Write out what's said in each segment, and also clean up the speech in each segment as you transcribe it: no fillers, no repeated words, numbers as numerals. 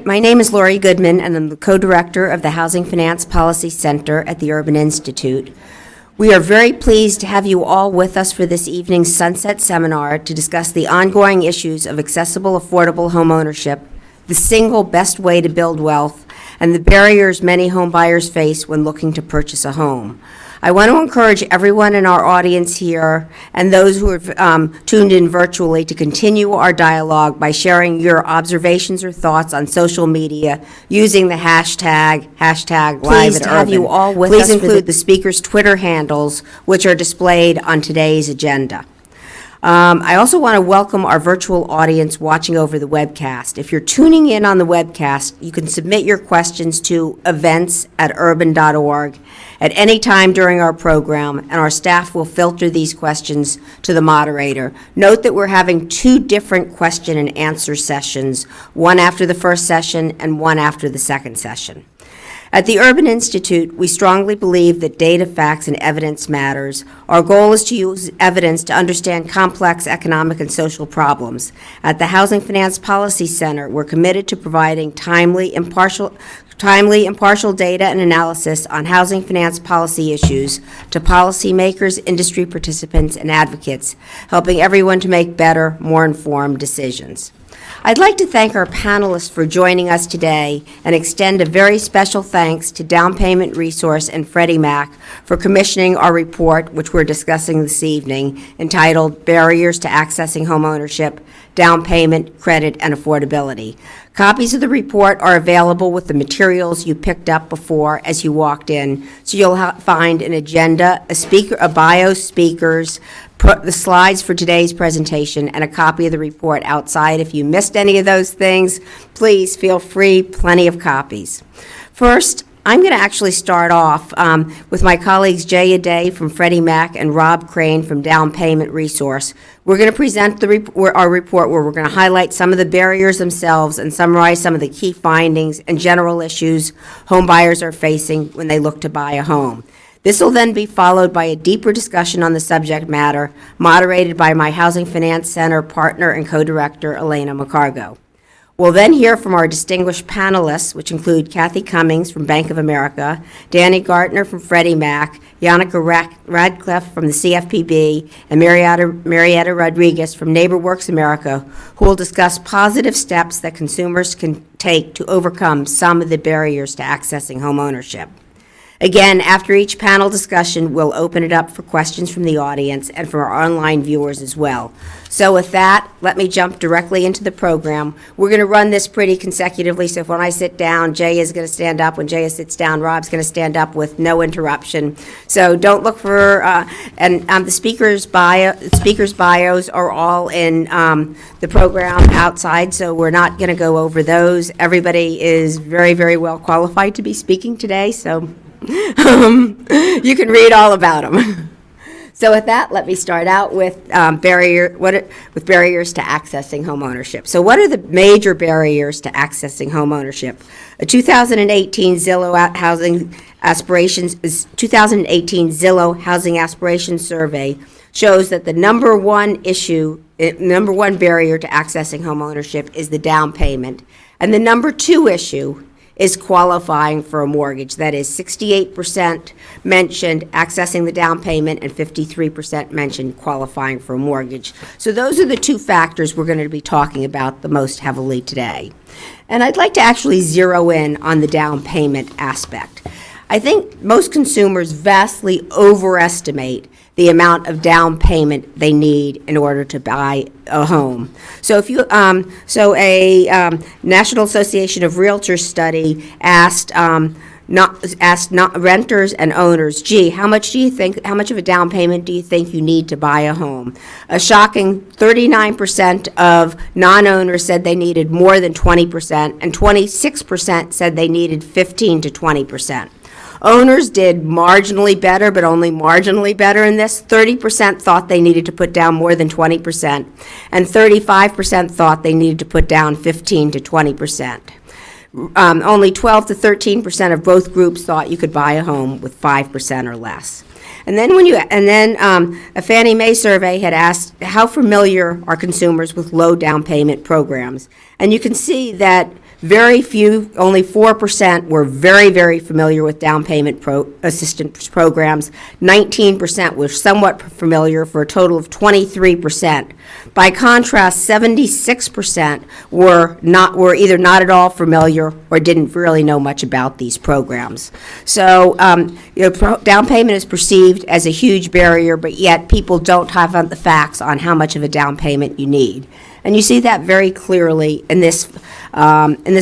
My name is Lori Goodman, and I'm the co-director of the Housing Finance Policy Center at the Urban Institute. We are very pleased to have you all with us for this evening's Sunset Seminar to discuss the ongoing issues of accessible, affordable homeownership, the single best way to build wealth, and the barriers many home buyers face when looking to purchase a home. I want to encourage everyone in our audience here and those who have tuned in virtually to continue our dialogue by sharing your observations or thoughts on social media using the hashtag #LiveAtUrban. Pleased to have you all with us. Please include the speakers' Twitter handles, which are displayed on today's agenda. I also want to welcome our virtual audience watching over the webcast. If you're tuning in on the webcast, you can submit your questions to events@urban.org at any time during our program, and our staff will filter these questions to the moderator. Note that we're having two different question and answer sessions, one after the first session and one after the second session. At the Urban Institute, we strongly believe that data, facts, and evidence matters. Our goal is to use evidence to understand complex economic and social problems. At the Housing Finance Policy Center, we're committed to providing timely, impartial data and analysis on housing finance policy issues to policymakers, industry participants, and advocates, helping everyone to make better, more informed decisions. I'd like to thank our panelists for joining us today and extend a very special thanks to Down Payment Resource and Freddie Mac for commissioning our report, which we're discussing this evening, entitled Barriers to Accessing Homeownership, Down Payment, Credit, and Affordability. Copies of the report are available with the materials you picked up before as you walked in, so you'll find an agenda, a bio speakers, the slides for today's presentation, and a copy of the report outside. If you missed any of those things, please feel free, plenty of copies. First, I'm going to actually start off with my colleagues Jay Aday from Freddie Mac and Rob Crane from Down Payment Resource. We're going to present our report where we're going to highlight some of the barriers themselves and summarize some of the key findings and general issues home buyers are facing when they look to buy a home. This will then be followed by a deeper discussion on the subject matter, moderated by my Housing Finance Center partner and co-director, Elena McCargo. We'll then hear from our distinguished panelists, which include Kathy Cummings from Bank of America, Danny Gartner from Freddie Mac, Yannicka Radcliffe from the CFPB, and Marietta Rodriguez from NeighborWorks America, who will discuss positive steps that consumers can take to overcome some of the barriers to accessing homeownership. Again, after each panel discussion, we'll open it up for questions from the audience and from our online viewers as well. So with that, let me jump directly into the program. We're going to run this pretty consecutively, so when I sit down, Jay is going to stand up. When Jay sits down, Rob's going to stand up with no interruption. So don't look for, the speakers' bios are all in the program outside, so we're not going to go over those. Everybody is very, very well qualified to be speaking today, so you can read all about them. So with that, let me start out with barriers to accessing homeownership. So what are the major barriers to accessing homeownership? A 2018 Zillow Housing Aspirations Survey shows that the number one barrier to accessing homeownership is the down payment, and the number two issue is qualifying for a mortgage. That is 68% mentioned accessing the down payment and 53% mentioned qualifying for a mortgage. So those are the two factors we're going to be talking about the most heavily today. And I'd like to actually zero in on the down payment aspect. I think most consumers vastly overestimate the amount of down payment they need in order to buy a home. So if you, a National Association of Realtors study asked renters and owners, gee, how much of a down payment do you think you need to buy a home? A shocking 39% of non-owners said they needed more than 20%, and 26% said they needed 15 to 20%. Owners did marginally better, but only marginally better in this. 30% thought they needed to put down more than 20%, and 35% thought they needed to put down 15 to 20%. Only 12 to 13% of both groups thought you could buy a home with 5% or less. And then a Fannie Mae survey had asked how familiar are consumers with low down payment programs, and you can see that Very few, only 4% were very, very familiar with down payment assistance programs. 19% were somewhat familiar, for a total of 23%. By contrast, 76% were either not at all familiar or didn't really know much about these programs. So, down payment is perceived as a huge barrier, but yet people don't have the facts on how much of a down payment you need. And you see that very clearly in this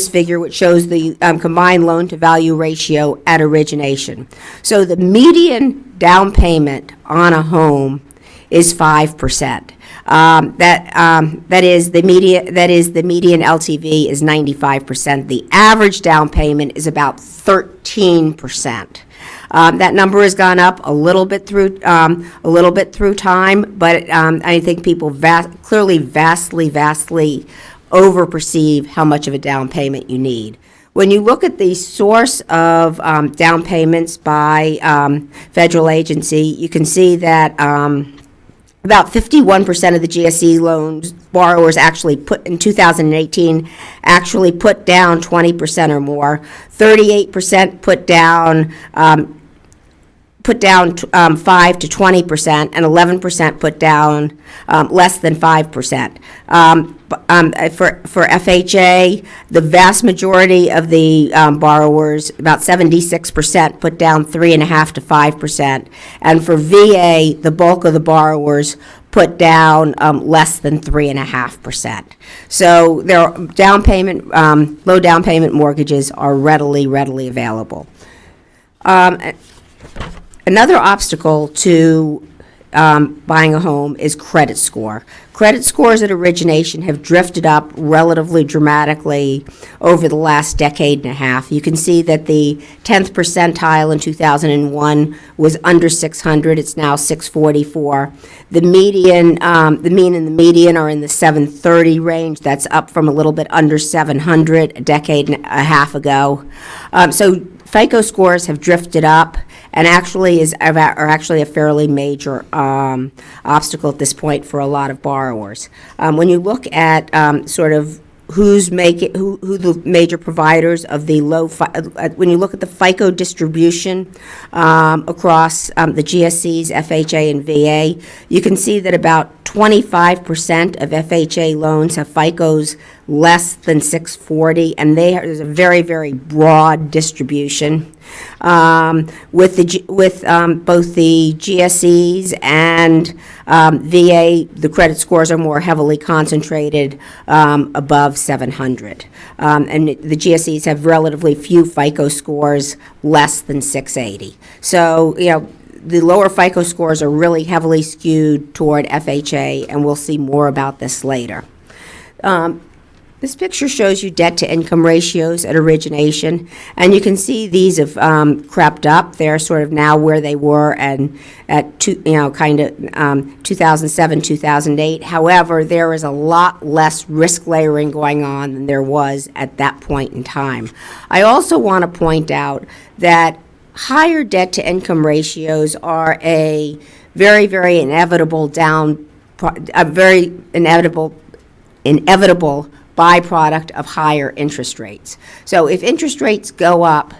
figure, which shows the combined loan-to-value ratio at origination. So the median down payment on a home is 5%. That is the median LTV is 95%. The average down payment is about 13%. That number has gone up a little bit through time, but I think people clearly vastly overperceive how much of a down payment you need. When you look at the source of down payments by federal agency, you can see that about 51% of the GSE loans borrowers actually in 2018 actually put down 20% or more. 38% put down 5 to 20%, and 11% put down less than 5%. For FHA, the vast majority of the borrowers, about 76%, put down 3.5 to 5%, and for VA, the bulk of the borrowers put down less than 3.5%. So their low down payment mortgages are readily available. Another obstacle to buying a home is credit score. Credit scores at origination have drifted up relatively dramatically over the last decade and a half. You can see that the 10th percentile in 2001 was under 600. It's now 644. The mean and the median are in the 730 range. That's up from a little bit under 700 a decade and a half ago. So FICO scores have drifted up, and are actually a fairly major obstacle at this point for a lot of borrowers. When you look at sort of who the major providers of the when you look at the FICO distribution across the GSEs, FHA, and VA, you can see that about 25% of FHA loans have FICOs less than 640, and there's a very, very broad distribution. With both the GSEs and VA, the credit scores are more heavily concentrated above 700. And the GSEs have relatively few FICO scores less than 680. So, the lower FICO scores are really heavily skewed toward FHA, and we'll see more about this later. This picture shows you debt-to-income ratios at origination, and you can see these have crept up. They're sort of now where they were at 2007, 2008. However, there is a lot less risk layering going on than there was at that point in time. I also want to point out that higher debt-to-income ratios are a very, very inevitable byproduct of higher interest rates. So if interest rates go up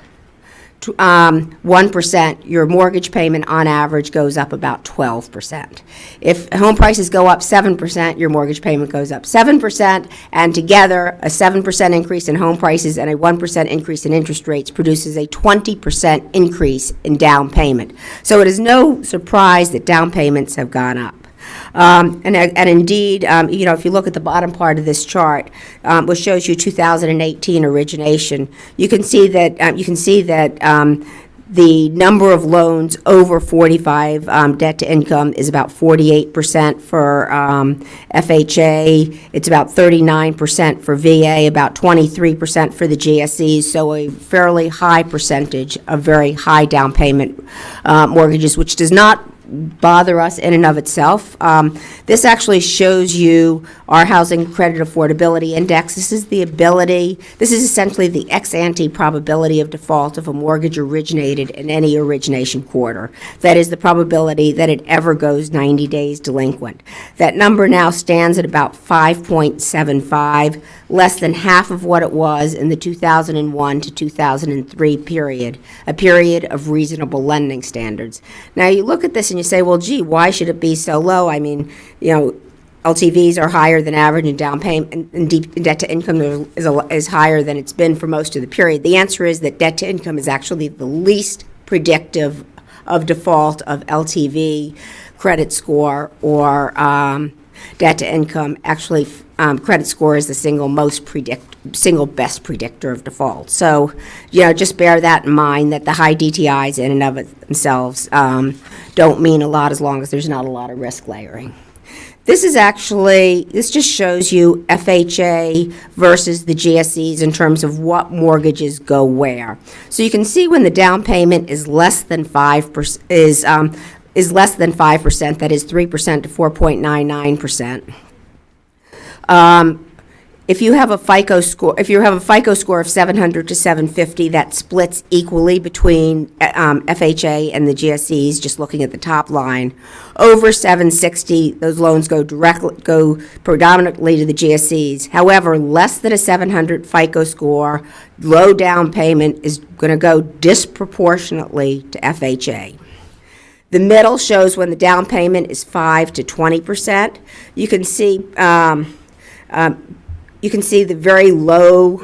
to 1%, your mortgage payment on average goes up about 12%. If home prices go up 7%, your mortgage payment goes up 7%, and together a 7% increase in home prices and a 1% increase in interest rates produces a 20% increase in down payment. So it is no surprise that down payments have gone up. And indeed, if you look at the bottom part of this chart, which shows you 2018 origination, you can see that the number of loans over 45 debt to income is about 48% for FHA. It's about 39% for VA, about 23% for the GSEs. So a fairly high percentage of very high down payment mortgages, which does not bother us in and of itself. This actually shows you our housing credit affordability index. This is essentially the ex-ante probability of default if a mortgage originated in any origination quarter. That is the probability that it ever goes 90 days delinquent. That number now stands at about 5.75, less than half of what it was in the 2001 to 2003 period, a period of reasonable lending standards. Now, you look at this and you say, well, gee, why should it be so low? I mean, LTVs are higher than average, and down payment and debt to income is higher than it's been for most of the period. The answer is that debt to income is actually the least predictive of default of LTV, credit score, or debt to income. Actually, credit score is the single best predictor of default. So, just bear that in mind, that the high DTIs in and of themselves don't mean a lot as long as there's not a lot of risk layering. This just shows you FHA versus the GSEs in terms of what mortgages go where. So you can see when the down payment is less than 5%, is less than 5%, that is 3% to 4.99%. If you have a FICO score of 700 to 750, that splits equally between FHA and the GSEs, just looking at the top line. Over 760, those loans go predominantly to the GSEs. However, less than a 700 FICO score, low down payment is going to go disproportionately to FHA. The middle shows when the down payment is 5 to 20%. You can see the very low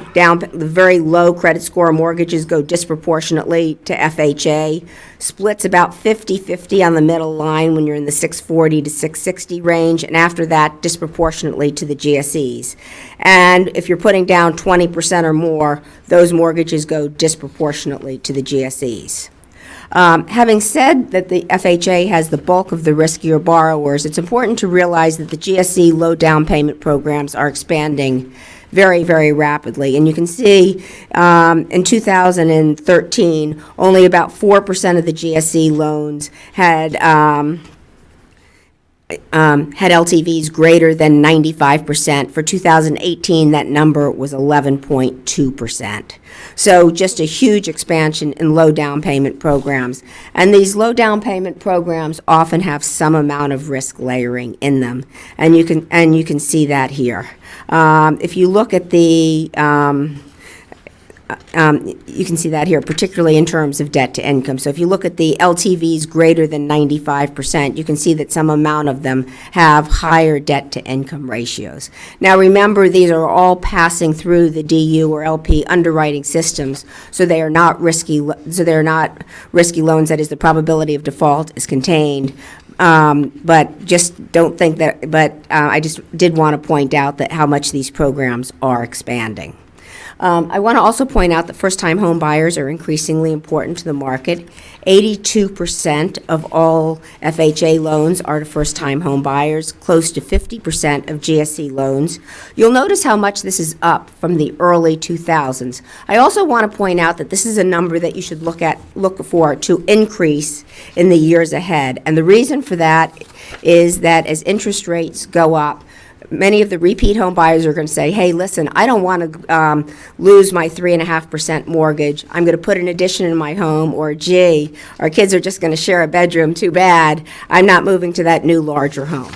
credit score mortgages go disproportionately to FHA. Splits about 50-50 on the middle line when you're in the 640 to 660 range, and after that, disproportionately to the GSEs. And if you're putting down 20% or more, those mortgages go disproportionately to the GSEs. Having said that the FHA has the bulk of the riskier borrowers, it's important to realize that the GSE low down payment programs are expanding very, very rapidly. And you can see in 2013, only about 4% of the GSE loans had LTVs greater than 95%. For 2018, that number was 11.2%. So just a huge expansion in low down payment programs. And these low down payment programs often have some amount of risk layering in them. And you can see that here. If you look at the you can see that here, particularly in terms of debt to income. So if you look at the LTVs greater than 95%, you can see that some amount of them have higher debt to income ratios. Now remember, these are all passing through the DU or LP underwriting systems, so they are not risky. So they are not risky loans. That is, the probability of default is contained. But just don't think that. But I just did want to point out that how much these programs are expanding. I want to also point out that first-time home buyers are increasingly important to the market. 82% of all FHA loans are to first-time home buyers, close to 50% of GSE loans. You'll notice how much this is up from the early 2000s. I also want to point out that this is a number that you should look for to increase in the years ahead. And the reason for that is that as interest rates go up, many of the repeat home buyers are going to say, hey, listen, I don't want to lose my 3.5% mortgage. I'm going to put an addition in my home, or gee, our kids are just going to share a bedroom. Too bad. I'm not moving to that new, larger home.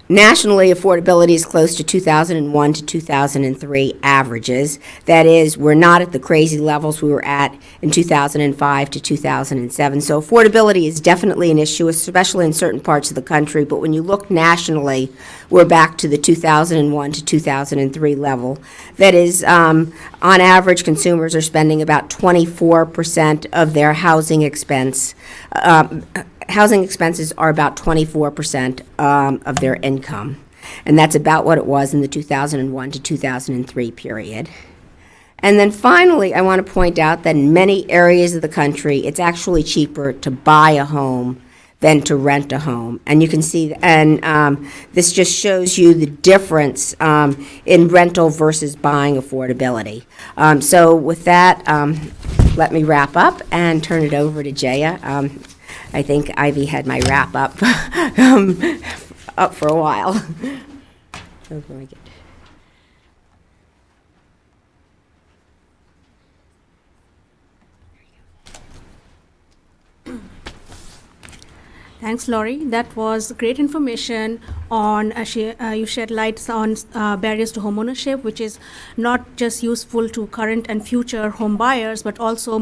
Nationally, affordability is close to 2001 to 2003 averages. That is, we're not at the crazy levels we were at in 2005 to 2007. So affordability is definitely an issue, especially in certain parts of the country. But when you look nationally, we're back to the 2001 to 2003 level. That is, on average, consumers are spending about 24% of their housing expense. Housing expenses are about 24% of their income, and that's about what it was in the 2001 to 2003 period. And then finally, I want to point out that in many areas of the country, it's actually cheaper to buy a home than to rent a home. And you can see, and this just shows you the difference in rental versus buying affordability. So with that, let me wrap up and turn it over to Jaya. I think Ivy had my wrap up, up for a while. Oh, very good. Thanks, Laurie. That was great information on, you shed lights on barriers to homeownership, which is not just useful to current and future home buyers, but also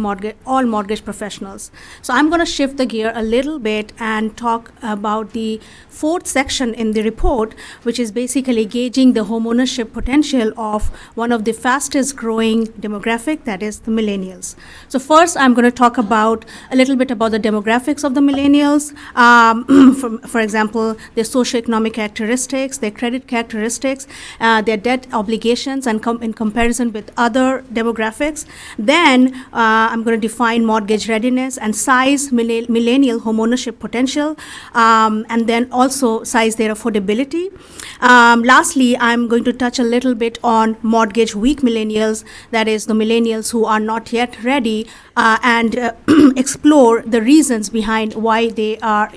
all mortgage professionals. So I'm going to shift the gear a little bit and talk about the fourth section in the report, which is basically gauging the homeownership potential of one of the fastest growing demographic, that is the millennials. So first, I'm going to talk about a little bit about the demographics of the millennials. For example, their socioeconomic characteristics, their credit characteristics, their debt obligations, and in comparison with other demographics. Then I'm going to define mortgage readiness and size millennial homeownership potential, and then also size their affordability. Lastly, I'm going to touch a little bit on mortgage weak millennials, that is the millennials who are not yet ready, and explore the reasons behind why they are,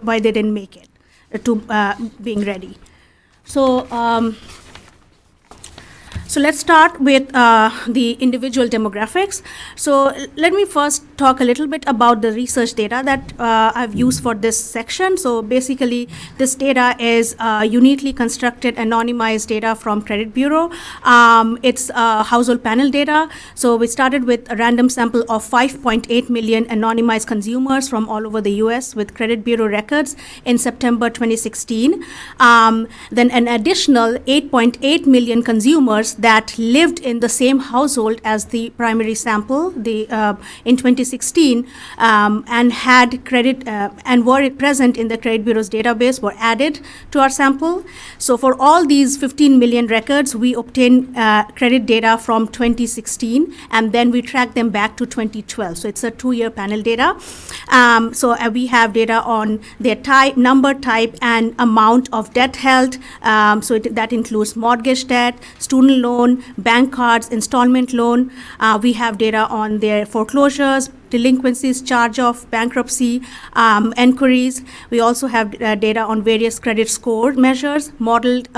why they didn't make it to being ready. So let's start with the individual demographics. So let me first talk a little bit about the research data that I've used for this section. So basically, this data is uniquely constructed, anonymized data from Credit Bureau. It's household panel data. So we started with a random sample of 5.8 million anonymized consumers from all over the US with Credit Bureau records in September 2016. Then an additional 8.8 million consumers that lived in the same household as the primary sample in 2016 and had credit and were present in the Credit Bureau's database were added to our sample. So for all these 15 million records, we obtained credit data from 2016, and then we tracked them back to 2012. So it's a 2-year panel data. So we have data on their type, number, type, and amount of debt held. That includes mortgage debt, student loan, bank cards, installment loan. We have data on their foreclosures, delinquencies, charge-off, bankruptcy, inquiries. We also have data on various credit score measures, modeled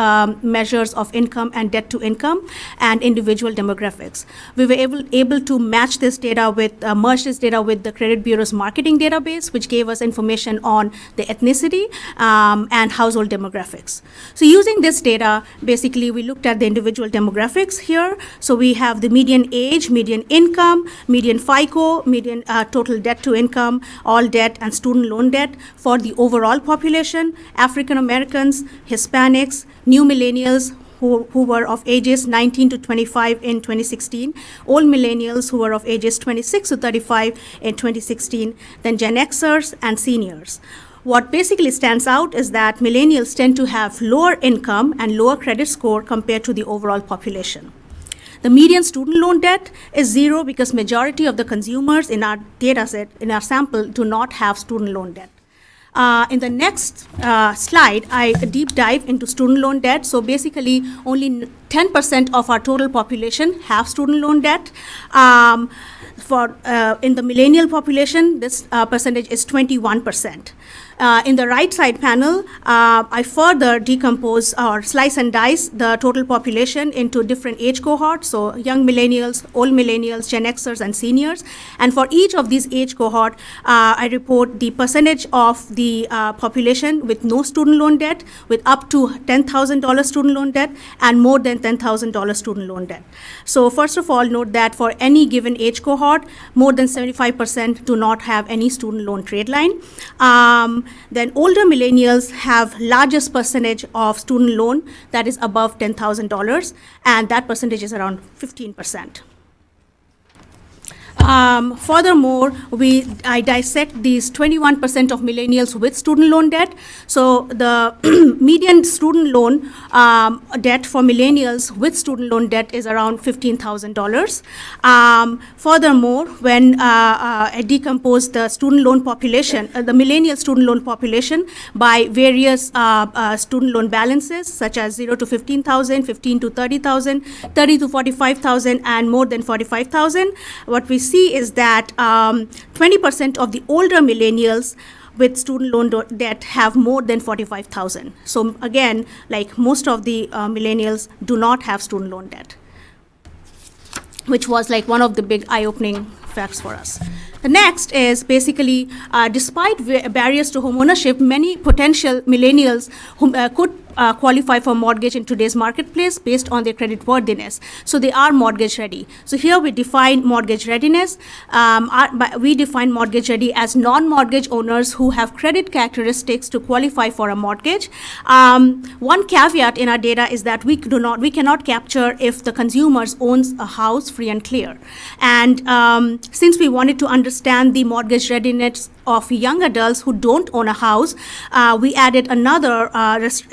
measures of income and debt to income, and individual demographics. We were able to match this data with, merge this data with the Credit Bureau's marketing database, which gave us information on the ethnicity and household demographics. So using this data, basically we looked at the individual demographics here. So we have the median age, median income, median FICO, median total debt to income, all debt, and student loan debt for the overall population, African Americans, Hispanics, new millennials who were of ages 19 to 25 in 2016, old millennials who were of ages 26 to 35 in 2016, then Gen Xers and seniors. What basically stands out is that millennials tend to have lower income and lower credit score compared to the overall population. The median student loan debt is 0 because majority of the consumers in our data set, in our sample, do not have student loan debt. In the next slide, I deep dive into student loan debt. So basically, only 10% of our total population have student loan debt. In the millennial population, this percentage is 21%. In the right side panel, I further decompose or slice and dice the total population into different age cohorts, so young millennials, old millennials, Gen Xers, and seniors. And for each of these age cohort, I report the percentage of the population with no student loan debt, with up to $10,000 student loan debt, and more than $10,000 student loan debt. So first of all, note that for any given age cohort, more than 75% do not have any student loan trade line. Then older millennials have largest percentage of student loan that is above $10,000, and that percentage is around 15%. Furthermore, I dissect these 21% of millennials with student loan debt. So the median student loan debt for millennials with student loan debt is around $15,000. Furthermore, when I decompose the student loan population, the millennial student loan population by various student loan balances, such as 0 to 15,000, 15 to 30,000, 30 to 45,000, and more than 45,000, what we see see is that 20% of the older millennials with student loan debt have more than 45,000. So again, like most of the millennials do not have student loan debt, which was like one of the big eye-opening facts for us. The next is basically, despite barriers to homeownership, many potential millennials who could qualify for mortgage in today's marketplace based on their credit worthiness. So they are mortgage ready. So here we define mortgage readiness. We define mortgage ready as non-mortgage owners who have credit characteristics to qualify for a mortgage. One caveat in our data is that we cannot capture if the consumer owns a house free and clear. And since we wanted to understand the mortgage readiness of young adults who don't own a house, we added another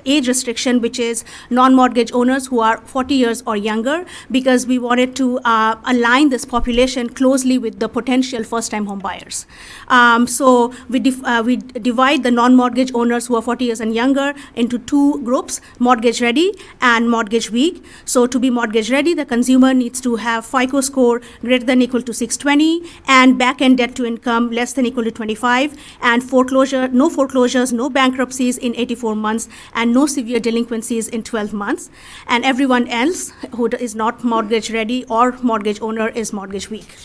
age restriction, which is non-mortgage owners who are 40 years or younger, because we wanted to align this population closely with the potential first-time home buyers. So we divide the non-mortgage owners who are 40 years and younger into two groups, mortgage ready and mortgage weak. So to be mortgage ready, the consumer needs to have FICO score greater than equal to 620 and back-end debt to income less than equal to 25, and no foreclosures, no bankruptcies in 84 months, and no severe delinquencies in 12 months. And everyone else who is not mortgage ready or mortgage owner is mortgage weak.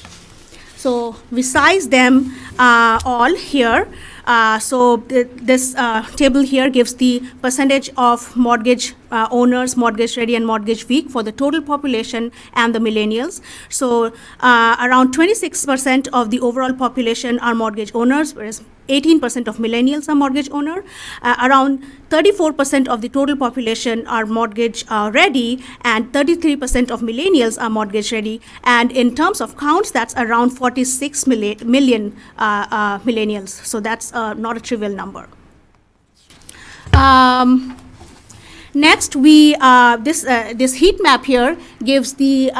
So we size them all here. This table here gives the percentage of mortgage owners, mortgage ready and mortgage weak for the total population and the millennials. So around 26% of the overall population are mortgage owners, whereas 18% of millennials are mortgage owner. Around 34% of the total population are mortgage ready, and 33% of millennials are mortgage ready. And in terms of counts, that's around 46 million millennials. So that's not a trivial number. Next, this heat map here gives the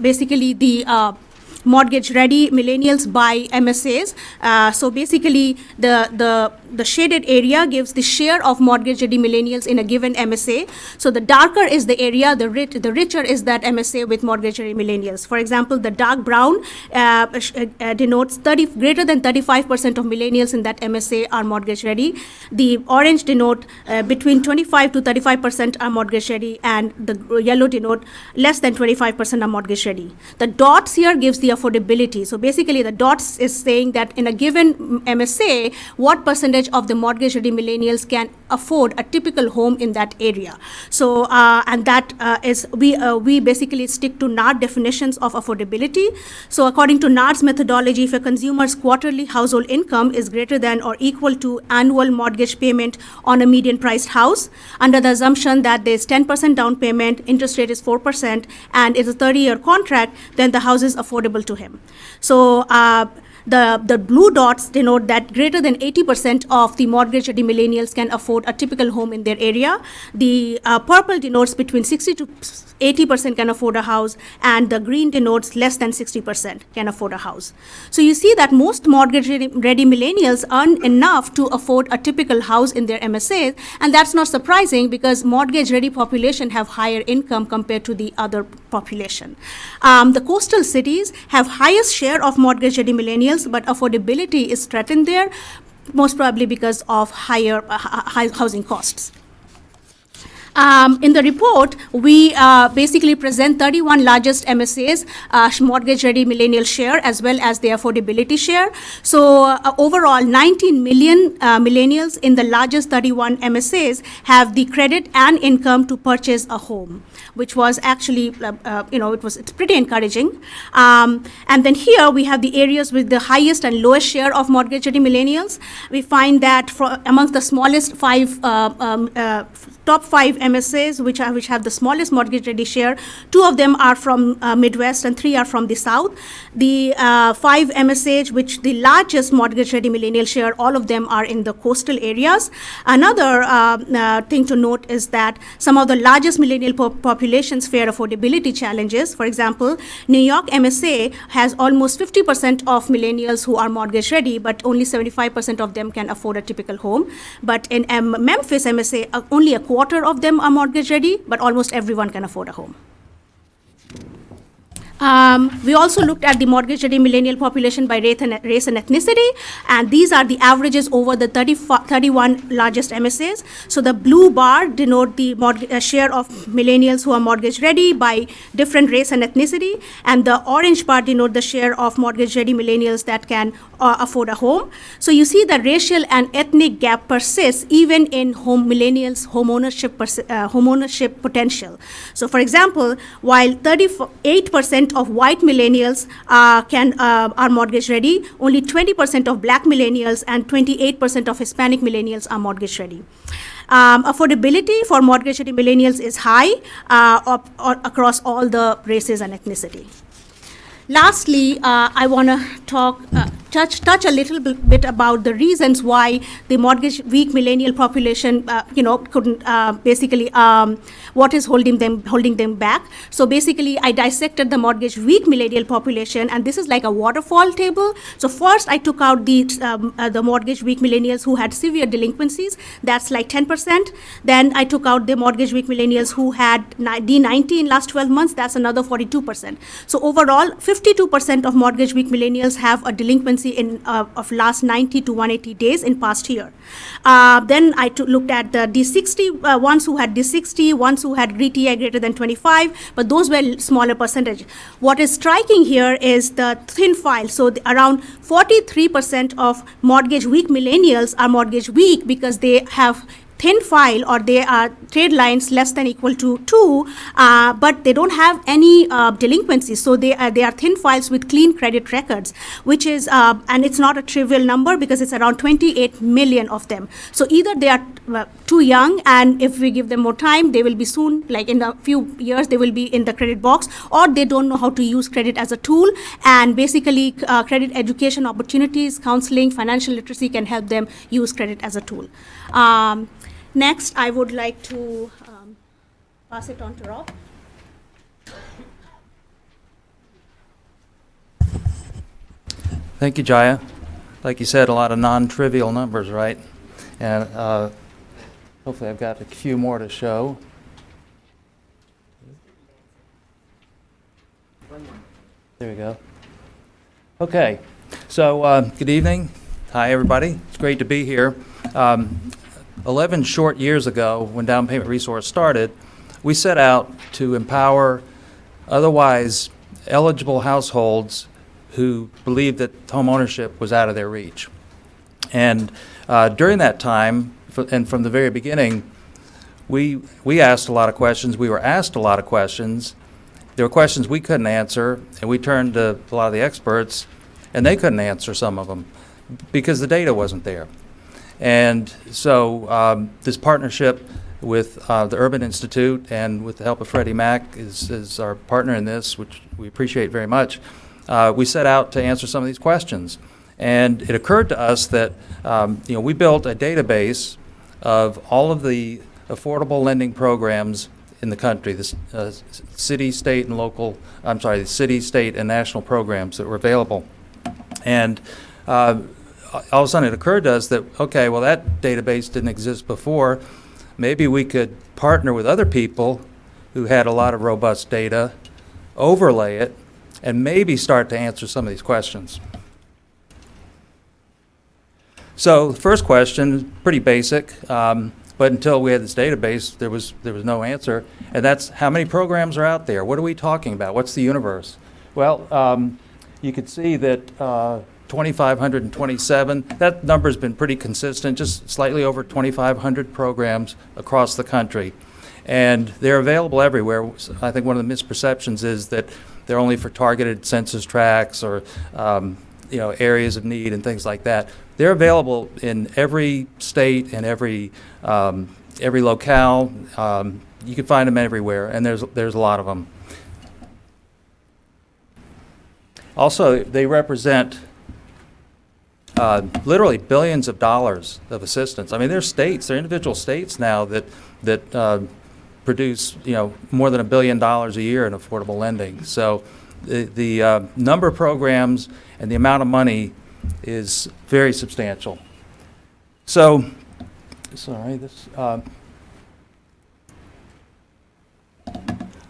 basically the mortgage ready millennials by MSAs. So basically the shaded area gives the share of mortgage ready millennials in a given MSA. So the darker is the area, the richer is that MSA with mortgage ready millennials. For example, the dark brown denotes greater than 35% of millennials in that MSA are mortgage ready. The orange denote between 25 to 35% are mortgage ready, and the yellow denote less than 25% are mortgage ready. The dots here gives the affordability. So basically the dots is saying that in a given MSA, what percentage of the mortgage ready millennials can afford a typical home in that area. So and that is we basically stick to NARD definitions of affordability. So according to NARD's methodology, if a consumer's quarterly household income is greater than or equal to annual mortgage payment on a median priced house, under the assumption that there's 10% down payment, interest rate is 4%, and it's a 30-year contract, then the house is affordable to him. So the blue dots denote that greater than 80% of the mortgage ready millennials can afford a typical home in their area. The purple denotes between 60 to 80% can afford a house, and the green denotes less than 60% can afford a house. So you see that most mortgage ready millennials earn enough to afford a typical house in their MSAs, and that's not surprising because mortgage ready population have higher income compared to the other population. The coastal cities have highest share of mortgage ready millennials, but affordability is threatened there, most probably because of higher housing costs. In the report, we basically present 31 largest MSAs, mortgage-ready millennial share, as well as the affordability share. So overall, 19 million millennials in the largest 31 MSAs have the credit and income to purchase a home, which was actually, it's pretty encouraging. And then here we have the areas with the highest and lowest share of mortgage-ready millennials. We find that amongst the smallest top five MSAs, which have the smallest mortgage-ready share, 2 of them are from Midwest and 3 are from the South. The 5 MSAs, which the largest mortgage-ready millennial share, all of them are in the coastal areas. Another thing to note is that some of the largest millennial populations face affordability challenges. For example, New York MSA has almost 50% of millennials who are mortgage-ready, but only 75% of them can afford a typical home. But in Memphis MSA, only a quarter of them are mortgage ready, but almost everyone can afford a home. We also looked at the mortgage-ready millennial population by race and ethnicity, and these are the averages over the 31 largest MSAs. So the blue bar denote the share of millennials who are mortgage-ready by different race and ethnicity, and the orange bar denote the share of mortgage-ready millennials that can afford a home. So you see the racial and ethnic gap persists even in millennials' homeownership potential. So for example, while 38% of white millennials are mortgage ready, only 20% of black millennials and 28% of Hispanic millennials are mortgage ready. Affordability for mortgage ready millennials is high across all the races and ethnicity. Lastly, I want to touch a little bit about the reasons why the mortgage weak millennial population, couldn't basically what is holding them back. So basically, I dissected the mortgage weak millennial population, and this is like a waterfall table. So first, I took out the mortgage weak millennials who had severe delinquencies. That's like 10%. Then I took out the mortgage weak millennials who had D90 in last 12 months. That's another 42%. So overall, 52% of mortgage weak millennials have a delinquency of last 90 to 180 days in past year. Then I looked at the D60 ones who had D60, ones who had DTI greater than 25, but those were smaller percentage. What is striking here is the thin file. So around 43% of mortgage weak millennials are mortgage weak because they have thin file or they are trade lines less than equal to 2, but they don't have any delinquencies. So they are thin files with clean credit records, which is, and it's not a trivial number because it's around 28 million of them. So either they are too young, and if we give them more time, they will be soon, like in a few years, they will be in the credit box, or they don't know how to use credit as a tool. And basically, credit education opportunities, counseling, financial literacy can help them use credit as a tool. Next, I would like to pass it on to Rob. Thank you, Jaya. Like you said, a lot of non-trivial numbers, right? And hopefully I've got a few more to show. There we go. Okay, so good evening. Hi, everybody. It's great to be here. 11 short years ago, when Down Payment Resource started, we set out to empower otherwise eligible households who believed that home ownership was out of their reach. And during that time, and from the very beginning, we asked a lot of questions. We were asked a lot of questions. There were questions we couldn't answer, and we turned to a lot of the experts, and they couldn't answer some of them because the data wasn't there. And so this partnership with the Urban Institute and with the help of Freddie Mac is our partner in this, which we appreciate very much. We set out to answer some of these questions. And it occurred to us that we built a database of all of the affordable lending programs in the country, the city, state, and national programs that were available. And all of a sudden it occurred to us that, okay, well, that database didn't exist before. Maybe we could partner with other people who had a lot of robust data, overlay it, and maybe start to answer some of these questions. So the first question, pretty basic, but until we had this database, there was no answer, and that's how many programs are out there? What are we talking about? What's the universe? Well, you could see that 2,527. That number's been pretty consistent, just slightly over 2,500 programs across the country. And they're available everywhere. I think one of the misperceptions is that they're only for targeted census tracts or areas of need and things like that. They're available in every state and every locale. You can find them everywhere, and there's a lot of them. Also, they represent literally billions of dollars of assistance. I mean, there are individual states now that produce more than $1 billion a year in affordable lending. So the number of programs and the amount of money is very substantial. So, sorry, this. All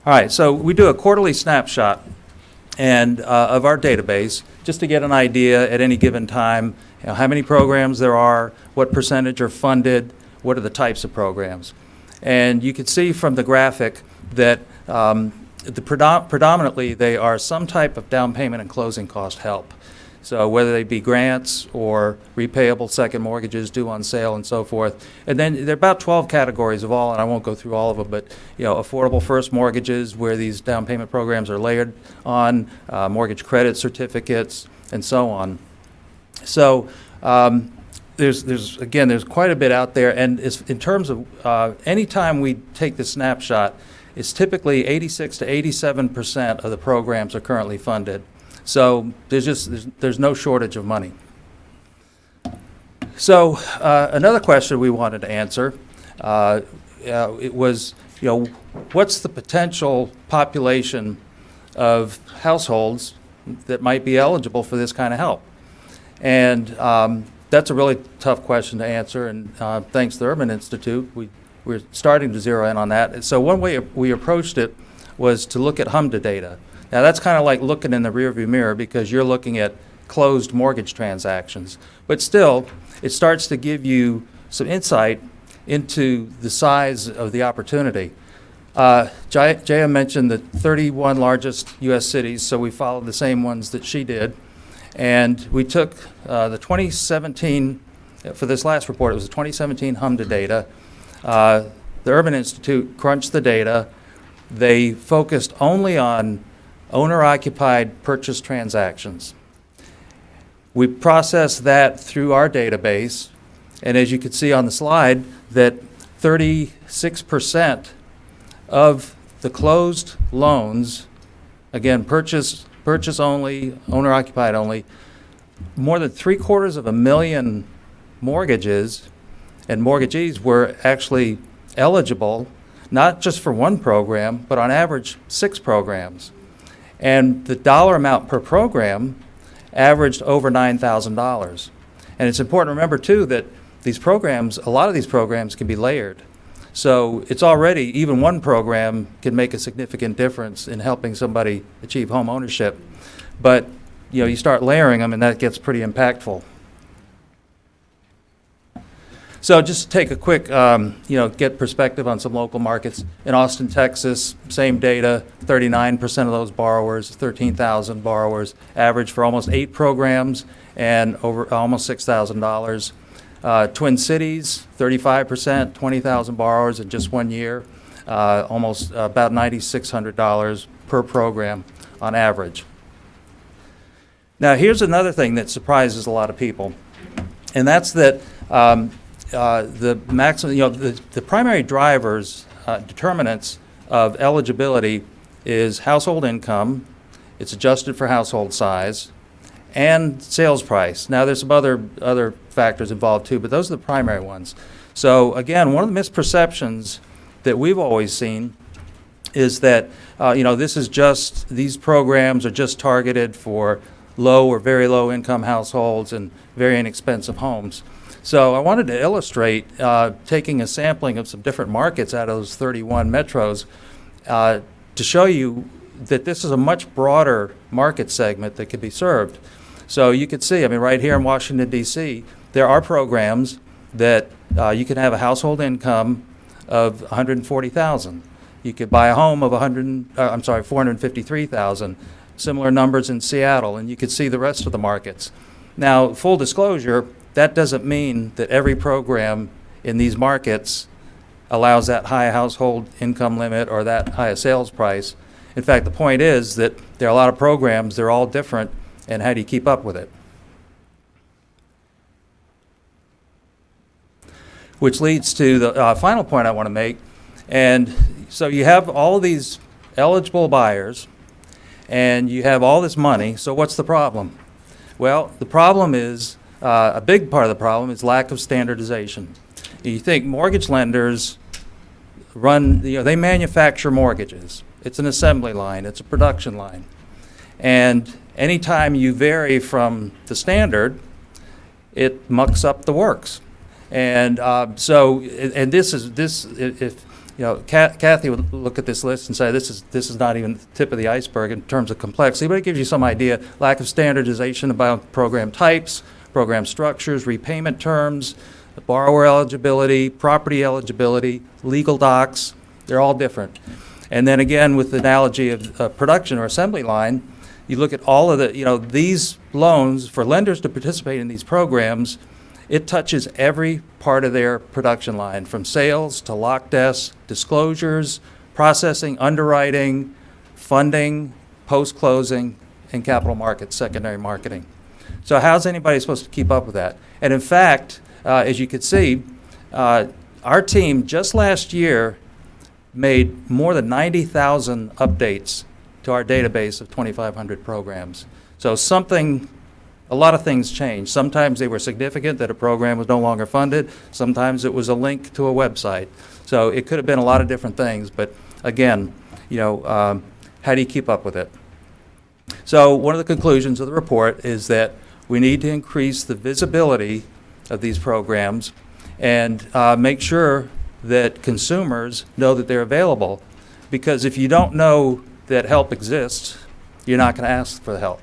right, so we do a quarterly snapshot and of our database, just to get an idea at any given time, how many programs there are, what percentage are funded, what are the types of programs. And you can see from the graphic that predominantly they are some type of down payment and closing cost help. So whether they be grants or repayable second mortgages due on sale and so forth. And then there are about 12 categories of all, and I won't go through all of them, but affordable first mortgages where these down payment programs are layered on, mortgage credit certificates, and so on. So there's quite a bit out there, and in terms of any time we take the snapshot, it's typically 86 to 87% of the programs are currently funded. So there's no shortage of money. So another question we wanted to answer, it was, what's the potential population of households that might be eligible for this kind of help? And that's a really tough question to answer, and thanks to the Urban Institute, we're starting to zero in on that. So one way we approached it was to look at HMDA data. Now that's kind of like looking in the rearview mirror because you're looking at closed mortgage transactions. But still, it starts to give you some insight into the size of the opportunity. Jaya mentioned the 31 largest U.S. cities, so we followed the same ones that she did. And we took the 2017, for this last report, it was the 2017 HMDA data. The Urban Institute crunched the data. They focused only on owner-occupied purchase transactions. We processed that through our database, and as you can see on the slide, that 36% of the closed loans, again, purchase only, owner-occupied only, more than 750,000 mortgages and mortgagees were actually eligible, not just for one program, but on average 6 programs. And the dollar amount per program averaged over $9,000. And it's important to remember, too, that these programs, a lot of these programs can be layered. So it's already, even one program can make a significant difference in helping somebody achieve home ownership. But you start layering them, and that gets pretty impactful. So just to take a quick, get perspective on some local markets. In Austin, Texas, same data, 39% of those borrowers, 13,000 borrowers, average for almost 8 programs and over almost $6,000. Twin Cities, 35%, 20,000 borrowers in just 1 year, almost about $9,600 per program on average. Now, here's another thing that surprises a lot of people, and that's that the maximum, the primary drivers, determinants of eligibility is household income, it's adjusted for household size, and sales price. Now there's some other factors involved too, but those are the primary ones. So again, one of the misperceptions that we've always seen is that these programs are just targeted for low or very low income households and very inexpensive homes. So I wanted to illustrate, taking a sampling of some different markets out of those 31 metros, to show you that this is a much broader market segment that could be served. So you could see, right here in Washington, D.C., there are programs that you can have a household income of $140,000. You could buy a home of $453,000. Similar numbers in Seattle, and you could see the rest of the markets. Now, full disclosure, that doesn't mean that every program in these markets allows that high household income limit or that high a sales price. In fact, the point is that there are a lot of programs, they're all different, and how do you keep up with it? Which leads to the final point I want to make. And so you have all these eligible buyers, and you have all this money, so what's the problem? Well, the problem is, a big part of the problem is lack of standardization. You think mortgage lenders they manufacture mortgages. It's an assembly line, it's a production line. And anytime you vary from the standard, it mucks up the works. And if Kathy would look at this list and say, this is not even the tip of the iceberg in terms of complexity, but it gives you some idea. Lack of standardization about program types, program structures, repayment terms, borrower eligibility, property eligibility, legal docs, they're all different. And then again, with the analogy of production or assembly line, you look at all of these loans, for lenders to participate in these programs, it touches every part of their production line, from sales to lock desks, disclosures, processing, underwriting, funding, post-closing, and capital markets, secondary marketing. So how's anybody supposed to keep up with that? And in fact, as you can see, our team just last year made more than 90,000 updates to our database of 2,500 programs. So a lot of things changed. Sometimes they were significant, that a program was no longer funded. Sometimes it was a link to a website. So it could have been a lot of different things. But again, how do you keep up with it? So one of the conclusions of the report is that we need to increase the visibility of these programs and make sure that consumers know that they're available. Because if you don't know that help exists, you're not going to ask for the help.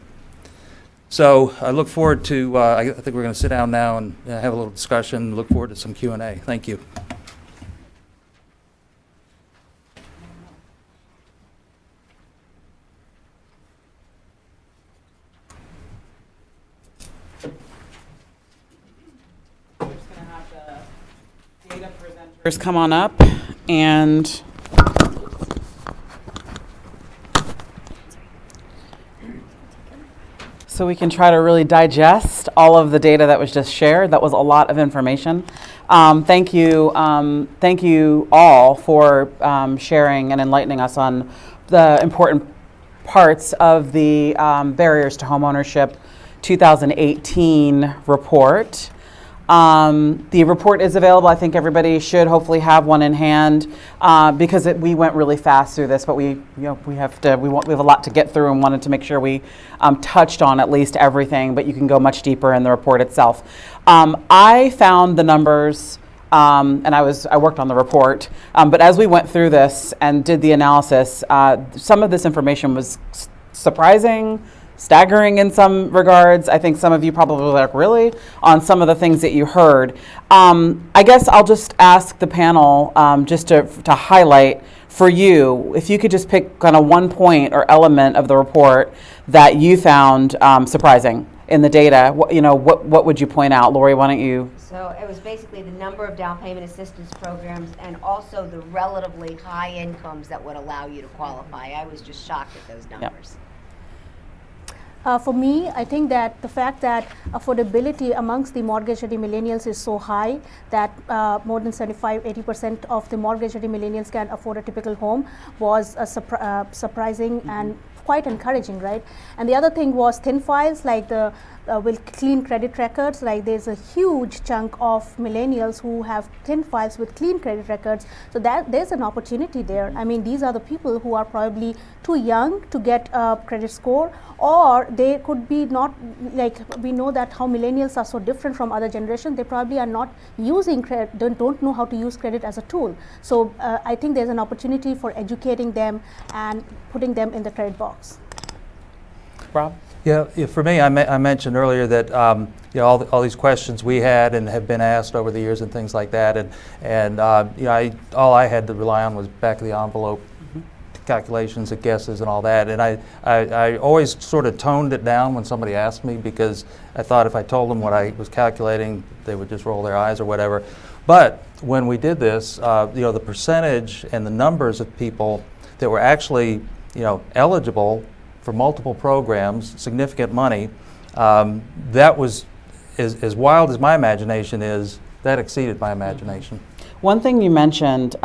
So I look forward to, I think we're going to sit down now and have a little discussion, look forward to some Q&A. Thank you. We're just going to have the data presenters come on up, and so we can try to really digest all of the data that was just shared. That was a lot of information. Thank you all for sharing and enlightening us on the important parts of the Barriers to Homeownership 2018 report. The report is available. I think everybody should hopefully have one in hand because we went really fast through this, but we have a lot to get through and wanted to make sure we touched on at least everything, but you can go much deeper in the report itself. I found the numbers, and I worked on the report, but as we went through this and did the analysis, some of this information was surprising, staggering in some regards. I think some of you probably were like, really? On some of the things that you heard. I guess I'll just ask the panel just to highlight for you, if you could just pick kind of one point or element of the report that you found surprising in the data. What would you point out? Lori, why don't you? So it was basically the number of down payment assistance programs and also the relatively high incomes that would allow you to qualify. I was just shocked at those numbers. Yep. For me, I think that the fact that affordability amongst the mortgage-ready millennials is so high that more than 75-80% of the mortgage-ready millennials can afford a typical home was surprising and quite encouraging, right? And the other thing was thin files, like the with clean credit records. Like there's a huge chunk of millennials who have thin files with clean credit records. So that there's an opportunity there. I mean, these are the people who are probably too young to get a credit score, or they could be not, like we know that how millennials are so different from other generations. They probably are not using credit, don't know how to use credit as a tool. So I think there's an opportunity for educating them and putting them in the credit box. Rob? Yeah, for me, I mentioned earlier that all these questions we had and have been asked over the years and things like that, and all I had to rely on was back of the envelope calculations and guesses and all that, and I always sort of toned it down when somebody asked me, because I thought if I told them what I was calculating, they would just roll their eyes or whatever. But when we did this, the percentage and the numbers of people that were actually eligible for multiple programs, significant money, that was, as wild as my imagination is, that exceeded my imagination. One thing you mentioned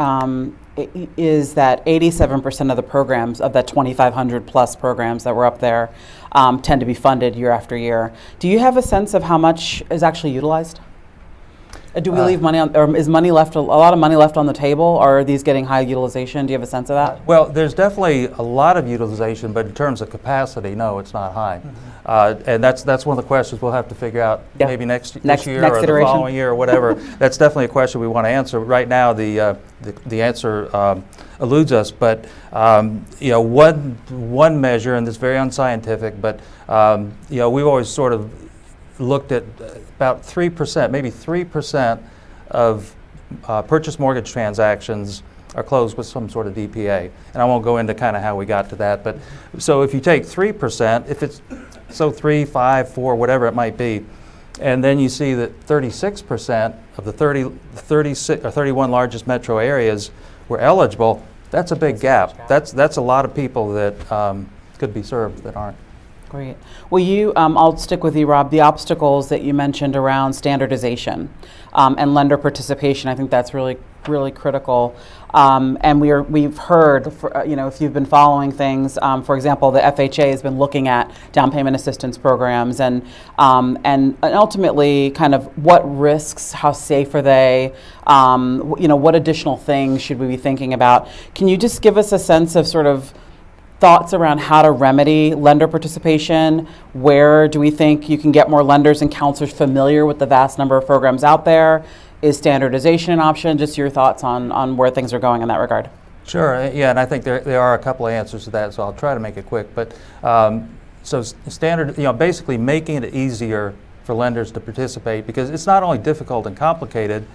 is that 87% of the programs, of that 2,500 plus programs that were up there, tend to be funded year after year. Do you have a sense of how much is actually utilized? Do we leave money on, or is money left, a lot of money left on the table, or are these getting high utilization? Do you have a sense of that? Well, there's definitely a lot of utilization, but in terms of capacity, no, it's not high. And that's one of the questions we'll have to figure out maybe this year or the following year or whatever. That's definitely a question we want to answer. Right now, the answer eludes us, but one measure, and it's very unscientific, but we've always sort of looked at about 3%, maybe 3% of purchase mortgage transactions are closed with some sort of DPA. And I won't go into kind of how we got to that, but so if you take 3%, if it's 3, 5, 4, whatever it might be, and then you see that 36% of the 36 or 31 largest metro areas were eligible, that's a big gap. That's a lot of people that could be served that aren't. Great. Well, I'll stick with you, Rob. The obstacles that you mentioned around standardization and lender participation, I think that's really, really critical. And we've heard, if you've been following things, for example, the FHA has been looking at down payment assistance programs and ultimately kind of what risks, how safe are they, what additional things should we be thinking about? Can you just give us a sense of sort of thoughts around how to remedy lender participation? Where do we think you can get more lenders and counselors familiar with the vast number of programs out there? Is standardization an option? Just your thoughts on where things are going in that regard. Sure, yeah, and I think there are a couple of answers to that, so I'll try to make it quick. But so standard, basically making it easier for lenders to participate, because it's not only difficult and complicated,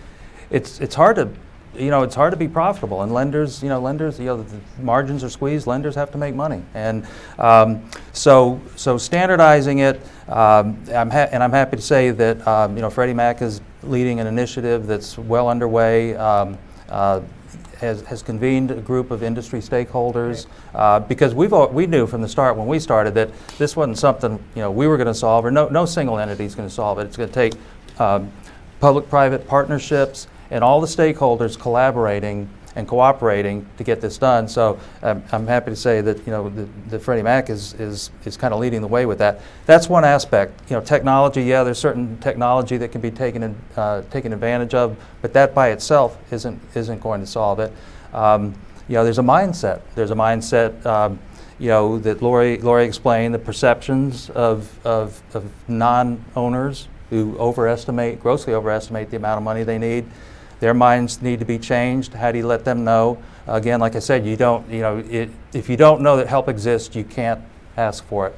it's hard to it's hard to be profitable, and lenders, the margins are squeezed. Lenders have to make money, and so standardizing it. I'm happy to say that Freddie Mac is leading an initiative that's well underway. Has convened a group of industry stakeholders because we knew from the start when we started that this wasn't something we were going to solve, or no single entity is going to solve it. It's going to take public-private partnerships and all the stakeholders collaborating and cooperating to get this done. So I'm happy to say that the Freddie Mac is kind of leading the way with that. That's one aspect. Technology. Yeah, there's certain technology that can be taken advantage of, but that by itself isn't going to solve it. There's a mindset. There's a mindset. That Lori explained, the perceptions of non-owners who grossly overestimate the amount of money they need. Their minds need to be changed. How do you let them know? Again, like I said, if you don't know that help exists, you can't ask for it.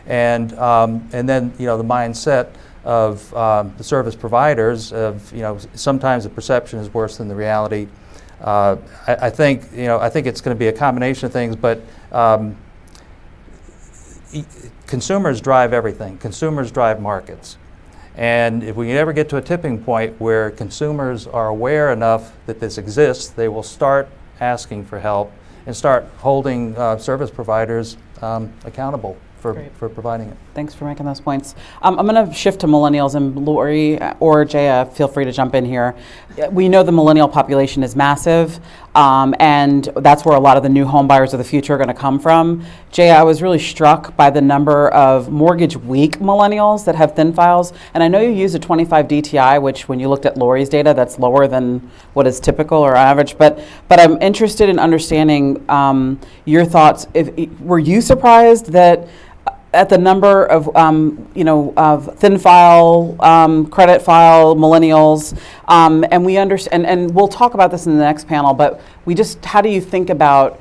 And then the mindset of the service providers of sometimes the perception is worse than the reality. I think it's going to be a combination of things, but consumers drive everything. Consumers drive markets. And if we ever get to a tipping point where consumers are aware enough that this exists, they will start asking for help and start holding service providers accountable for providing it. Thanks for making those points. I'm going to shift to millennials, and Lori or Jaya, feel free to jump in here. We know the millennial population is massive, and that's where a lot of the new home buyers of the future are going to come from. Jaya, I was really struck by the number of mortgage-weak millennials that have thin files, and I know you use a 25 DTI, which when you looked at Lori's data, that's lower than what is typical or average, but I'm interested in understanding your thoughts. Were you surprised that at the number of of thin file, credit file millennials, and we understand, and we'll talk about this in the next panel. But how do you think about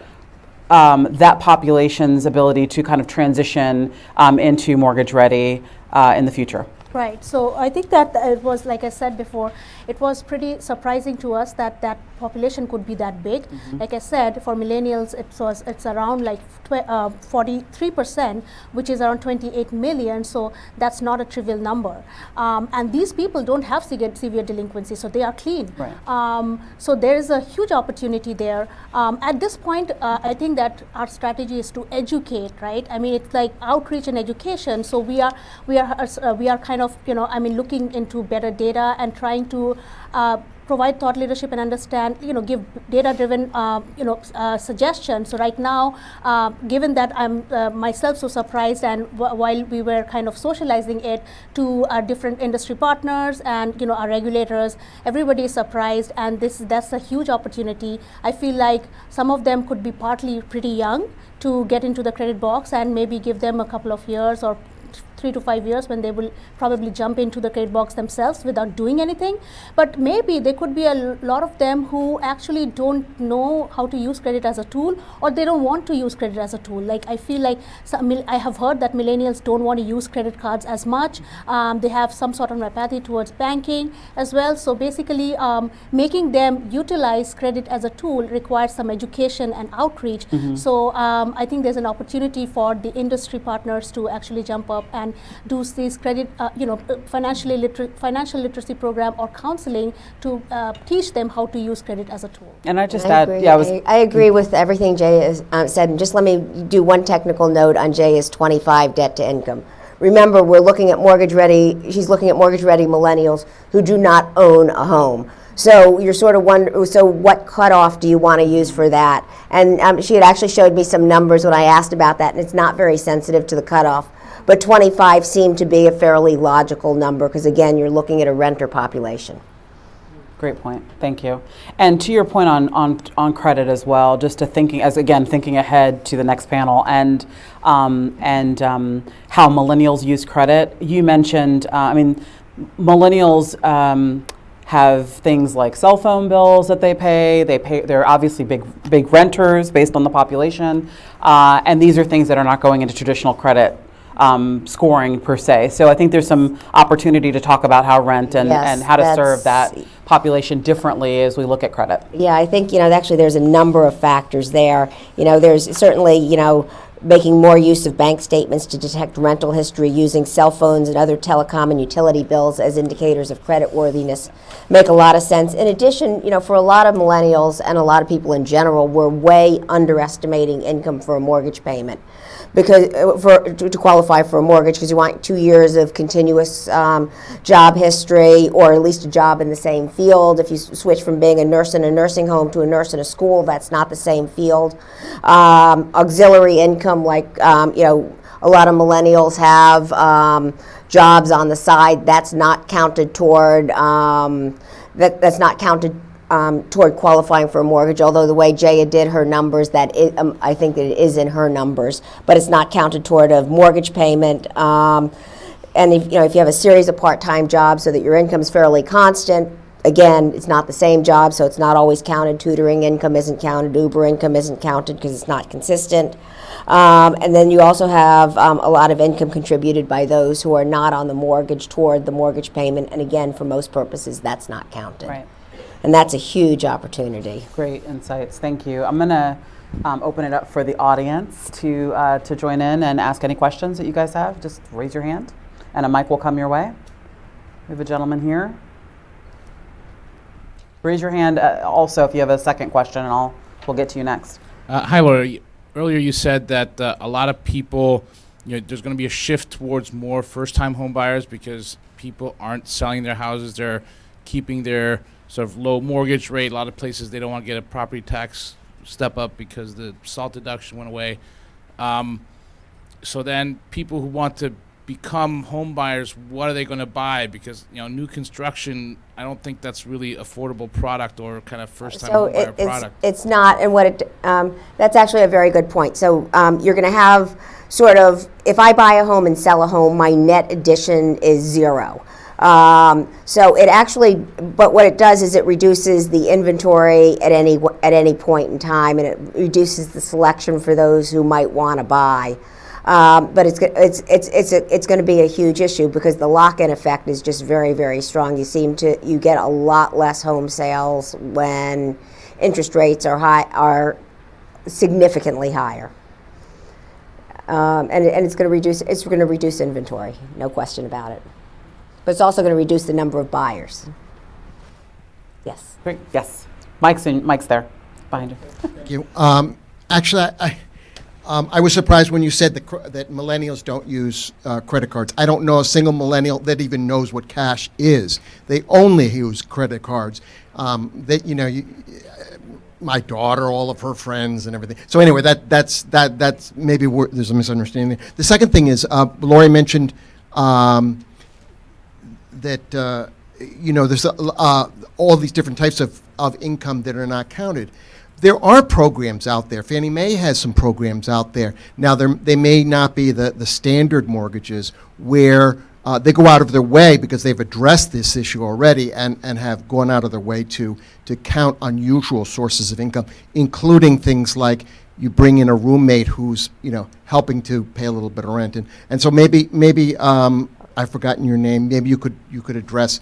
that population's ability to kind of transition into mortgage ready in the future? Right. So I think that it was, like I said before, it was pretty surprising to us that that population could be that big. Mm-hmm. Like I said, for millennials, it's around like 43%, which is around 28 million. So that's not a trivial number. And these people don't have severe delinquency, so they are clean. Right. So there is a huge opportunity there. At this point, I think that our strategy is to educate. Right. I mean, it's like outreach and education. So we are kind of of, looking into better data and trying to provide thought leadership and understand, give data-driven, suggestions. So right now, given that I'm myself so surprised, and while we were kind of socializing it to our different industry partners and, our regulators, everybody is surprised, and that's a huge opportunity. I feel like some of them could be partly pretty young to get into the credit box, and maybe give them a couple of years or 3 to 5 years when they will probably jump into the credit box themselves without doing anything. But maybe there could be a lot of them who actually don't know how to use credit as a tool, or they don't want to use credit as a tool. Like, I feel like I have heard that millennials don't want to use credit cards as much. They have some sort of apathy towards banking as well. So basically, making them utilize credit as a tool requires some education and outreach. So I think there's an opportunity for the industry partners to actually jump up and do these credit, financial literacy program or counseling to teach them how to use credit as a tool. And I just I add, agree. I agree with everything Jay has said. And just let me do one technical note on Jay's 25 debt to income. Remember, we're looking at she's looking at mortgage-ready millennials who do not own a home. So you're sort of wondering, so what cutoff do you want to use for that? And she had actually showed me some numbers when I asked about that, and it's not very sensitive to the cutoff. But 25 seemed to be a fairly logical number because, again, you're looking at a renter population. great point. Thank you. And to your point on credit as well, just to thinking ahead to the next panel and how millennials use credit. You mentioned, millennials have things like cell phone bills that they pay. They're obviously big renters based on the population, and these are things that are not going into traditional credit scoring per se. So I think there's some opportunity to talk about how rent and how to serve that population differently as we look at credit. Yeah, I think, actually there's a number of factors there. There's certainly, making more use of bank statements to detect rental history, using cell phones and other telecom and utility bills as indicators of creditworthiness make a lot of sense. In addition, for a lot of millennials and a lot of people in general, we're way underestimating income for a mortgage payment. Because to qualify for a mortgage, because you want 2 years of continuous job history, or at least a job in the same field. If you switch from being a nurse in a nursing home to a nurse in a school, that's not the same field. Auxiliary income, like a lot of millennials have jobs on the side. That's not counted toward that's not counted toward qualifying for a mortgage, although the way Jaya did her numbers, I think that it is in her numbers, but it's not counted toward a mortgage payment. And if you have a series of part-time jobs so that your income's fairly constant, again, it's not the same job, so it's not always counted. Tutoring income isn't counted. Uber income isn't counted because it's not consistent. And then you also have a lot of income contributed by those who are not on the mortgage toward the mortgage payment, and again, for most purposes, that's not counted. Right. And that's a huge opportunity. Great insights. Thank you. I'm going to open it up for the audience to join in and ask any questions that you guys have. Just raise your hand, and a mic will come your way. We have a gentleman here. Raise your hand also if you have a second question, and we'll get to you next. Hi, Laura. Earlier you said that a lot of people, there's going to be a shift towards more first-time home buyers because people aren't selling their houses. They're keeping their sort of low mortgage rate. A lot of places they don't want to get a property tax step up because the SALT deduction went away. So then people who want to become home buyers, what are they going to buy? Because new construction, I don't think that's really affordable product or kind of first-time home buyer product. It's not, and that's actually a very good point. So you're going to have sort of, if I buy a home and sell a home, my net addition is zero. So it actually, but what it does is it reduces the inventory at any point in time, and it reduces the selection for those who might want to buy. But it's going to be a huge issue because the lock-in effect is just very, very strong. You get a lot less home sales when interest rates are significantly higher. And it's going to reduce inventory, no question about it. But it's also going to reduce the number of buyers. Yes. Great. Yes. Mike's there behind you. Thank you. Actually, I was surprised when you said that millennials don't use credit cards. I don't know a single millennial that even knows what cash is. They only use credit cards. My daughter, all of her friends, and everything. So anyway, that's maybe there's a misunderstanding. The second thing is, Lori mentioned that there's all these different types of income that are not counted. There are programs out there. Fannie Mae has some programs out there. Now, they may not be the standard mortgages where they go out of their way because they've addressed this issue already and have gone out of their way to count unusual sources of income, including things like you bring in a roommate who's helping to pay a little bit of rent. And so maybe I've forgotten your name. Maybe you could address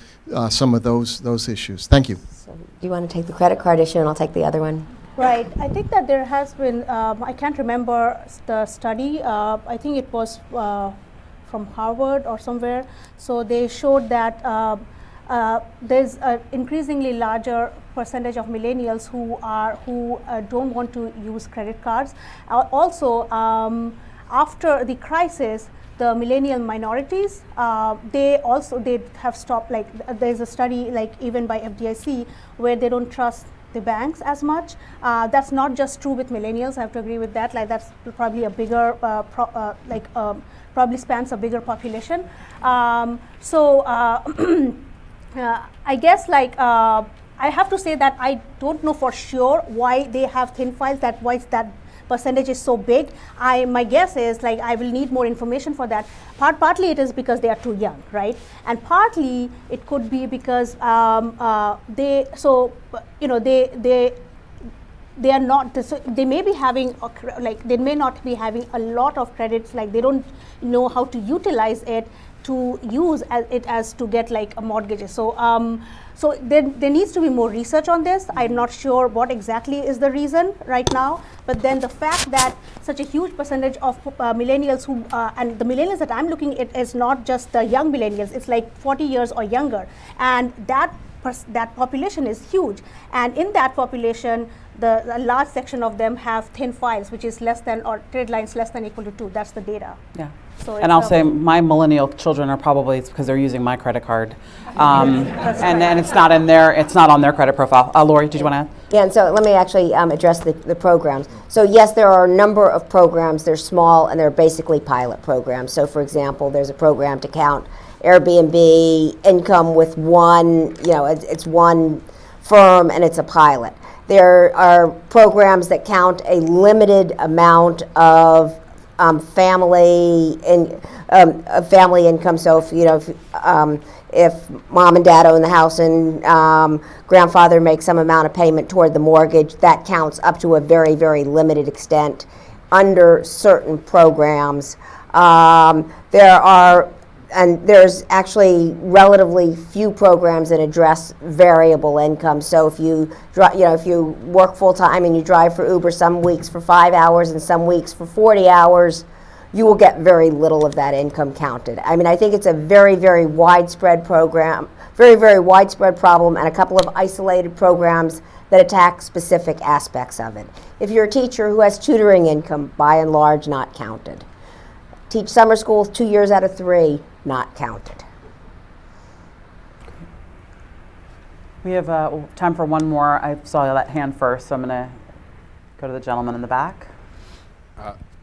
some of those issues. Thank you. So do you want to take the credit card issue, and I'll take the other one? Right. I think that there has been, I can't remember the study. I think it was from Harvard or somewhere. So they showed that there's an increasingly larger percentage of millennials who don't want to use credit cards. Also, after the crisis, the millennial minorities, they have stopped. Like there's a study, like even by FDIC, where they don't trust the banks as much. That's not just true with millennials. I have to agree with that. Like that's probably a bigger, probably spans a bigger population. I guess I have to say that I don't know for sure why they have thin files. Why that percentage is so big. My guess is I will need more information for that. Partly it is because they are too young, right? And partly it could be because they are not. They may be having they may not be having a lot of credits. They don't know how to utilize it to use it as to get a mortgage. So there needs to be more research on this. I'm not sure what exactly is the reason right now, but then the fact that such a huge percentage of millennials and the millennials that I'm looking at is not just the young millennials, it's 40 years or younger, and that population is huge. And in that population, a large section of them have thin files, which is less than, or trade lines less than equal to 2. That's the data. Yeah. So and I'll say my millennial children are probably because they're using my credit card, and then it's not on their credit profile. Lori, did you want to add? Yeah, and so let me actually address the programs. So yes, there are a number of programs. They're small and they're basically pilot programs. So for example, there's a program to count Airbnb income with one, it's one firm and it's a pilot. There are programs that count a limited amount of family income. So if mom and dad own the house and grandfather makes some amount of payment toward the mortgage, that counts up to a very, very limited extent under certain programs. There's actually relatively few programs that address variable income. So if you work full time and you drive for Uber some weeks for 5 hours and some weeks for 40 hours, you will get very little of that income counted. I mean, I think it's a very, very widespread program, very, very widespread problem, and a couple of isolated programs that attack specific aspects of it. If you're a teacher who has tutoring income, by and large, not counted. Teach summer school 2 years out of 3, not counted. We have time for one more. I saw that hand first, so I'm going to go to the gentleman in the back.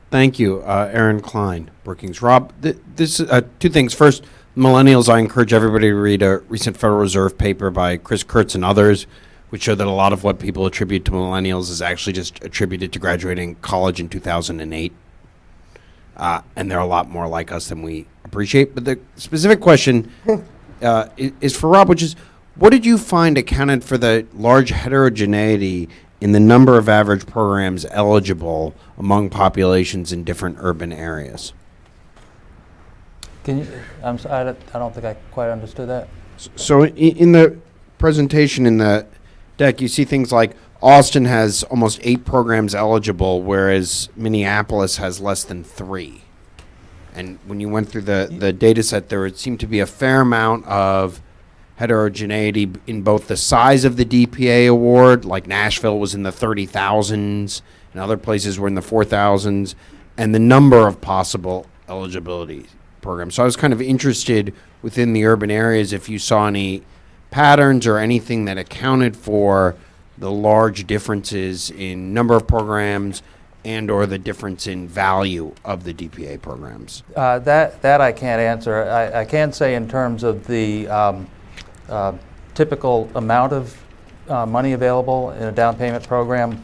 Thank you, Aaron Klein, Brookings. Rob, this two things. First, millennials, I encourage everybody to read a recent Federal Reserve paper by Chris Kurtz and others, which show that a lot of what people attribute to millennials is actually just attributed to graduating college in 2008. And they're a lot more like us than we appreciate. But the specific question is for Rob, which is, what did you find accounted for the large heterogeneity in the number of average programs eligible among populations in different urban areas? Can you, I'm sorry, I don't think I quite understood that. So in the presentation in the deck, you see things like Austin has almost 8 programs eligible, whereas Minneapolis has less than 3. And when you went through the data set, there would seem to be a fair amount of heterogeneity in both the size of the DPA award, like Nashville was in the 30,000s, and other places we're in the 4,000s, and the number of possible eligibility programs. So I was kind of interested within the urban areas if you saw any patterns or anything that accounted for the large differences in number of programs and or the difference in value of the DPA programs. That I can't answer. I can say in terms of the typical amount of money available in a down payment program.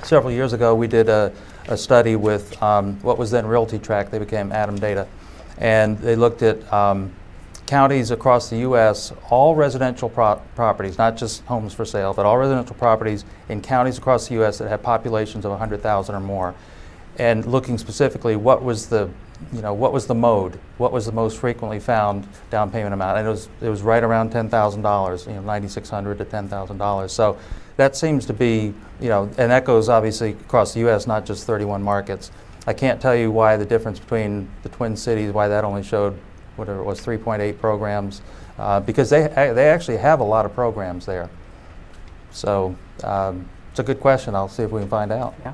Several years ago, we did a study with what was then Realty Track. They became Atom Data. And they looked at counties across the U.S., all residential properties, not just homes for sale, but all residential properties in counties across the U.S. that had populations of 100,000 or more, and looking specifically what was the mode, what was the most frequently found down payment amount, and it was right around $10,000, $9,600 to $10,000. So that seems to be, and that goes obviously across the U.S., not just 31 markets. I can't tell you why the difference between the Twin Cities, why that only showed whatever it was, 3.8 programs, because they actually have a lot of programs there. So it's a good question. I'll see if we can find out. Yeah.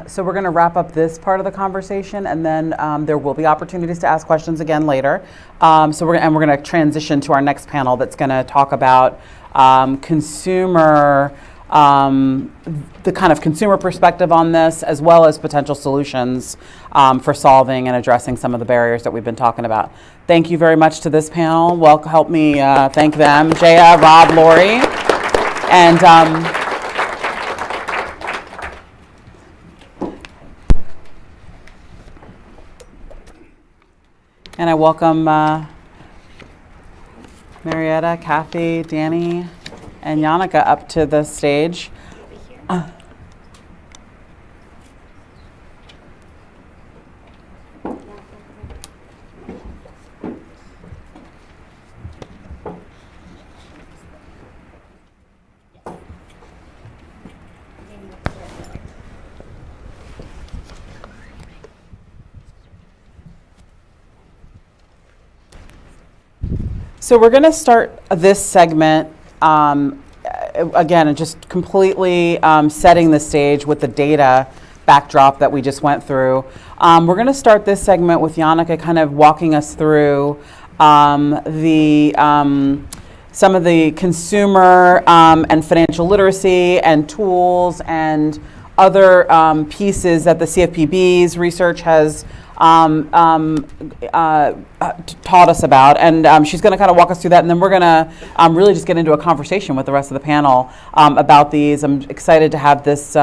So we're going to wrap up this part of the conversation, and then there will be opportunities to ask questions again later. So we're going to transition to our next panel that's going to talk about consumer. The kind of consumer perspective on this, as well as potential solutions for solving and addressing some of the barriers that we've been talking about. Thank you very much to this panel. Help me thank them, Jaya, Rob, Lori, and I welcome Marietta, Kathy, Danny, and Yannicka up to the stage. So we're going to start this segment again, just completely setting the stage with the data backdrop that we just went through. We're going to start this segment with Yannicka kind of walking us through some of the consumer and financial literacy and tools and other pieces that the CFPB's research has taught us about, and she's going to kind of walk us through that, and then we're going to really just get into a conversation with the rest of the panel about these. I'm excited to have this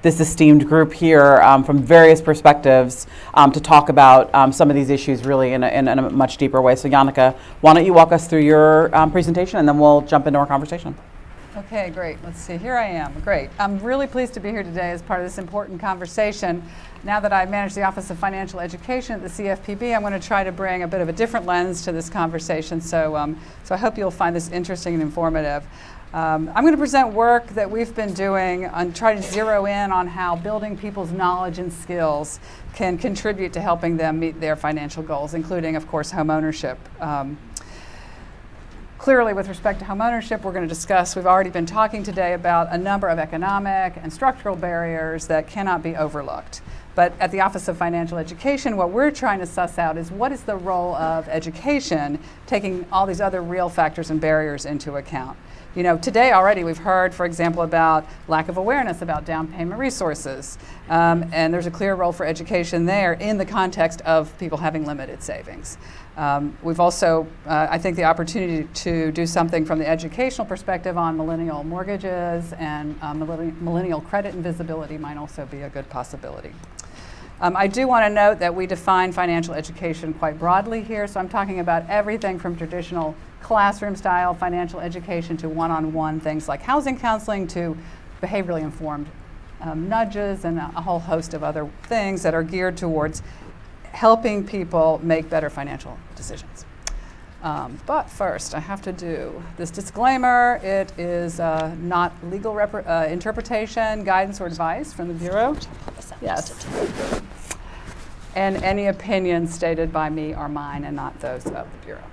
esteemed group here from various perspectives to talk about some of these issues really in a much deeper way. So Yannicka, why don't you walk us through your presentation, and then we'll jump into our conversation. Okay, great. Let's see. Here I am. Great. I'm really pleased to be here today as part of this important conversation. Now that I manage the Office of Financial Education at the CFPB, I'm going to try to bring a bit of a different lens to this conversation. So I hope you'll find this interesting and informative. I'm going to present work that we've been doing on trying to zero in on how building people's knowledge and skills can contribute to helping them meet their financial goals, including, of course, home ownership. Clearly, with respect to homeownership, we're going to discuss, we've already been talking today about a number of economic and structural barriers that cannot be overlooked. But at the Office of Financial Education, what we're trying to suss out is what is the role of education, taking all these other real factors and barriers into account. Today already we've heard, for example, about lack of awareness about down payment resources. And there's a clear role for education there in the context of people having limited savings. We've also, I think, the opportunity to do something from the educational perspective on millennial mortgages and millennial credit and visibility might also be a good possibility. I do want to note that we define financial education quite broadly here, so I'm talking about everything from traditional classroom-style financial education to one-on-one things like housing counseling to behaviorally informed nudges and a whole host of other things that are geared towards helping people make better financial decisions. But first, I have to do this disclaimer. It is not legal interpretation, guidance, or advice from the Bureau. Yes. And any opinions stated by me are mine and not those of the Bureau.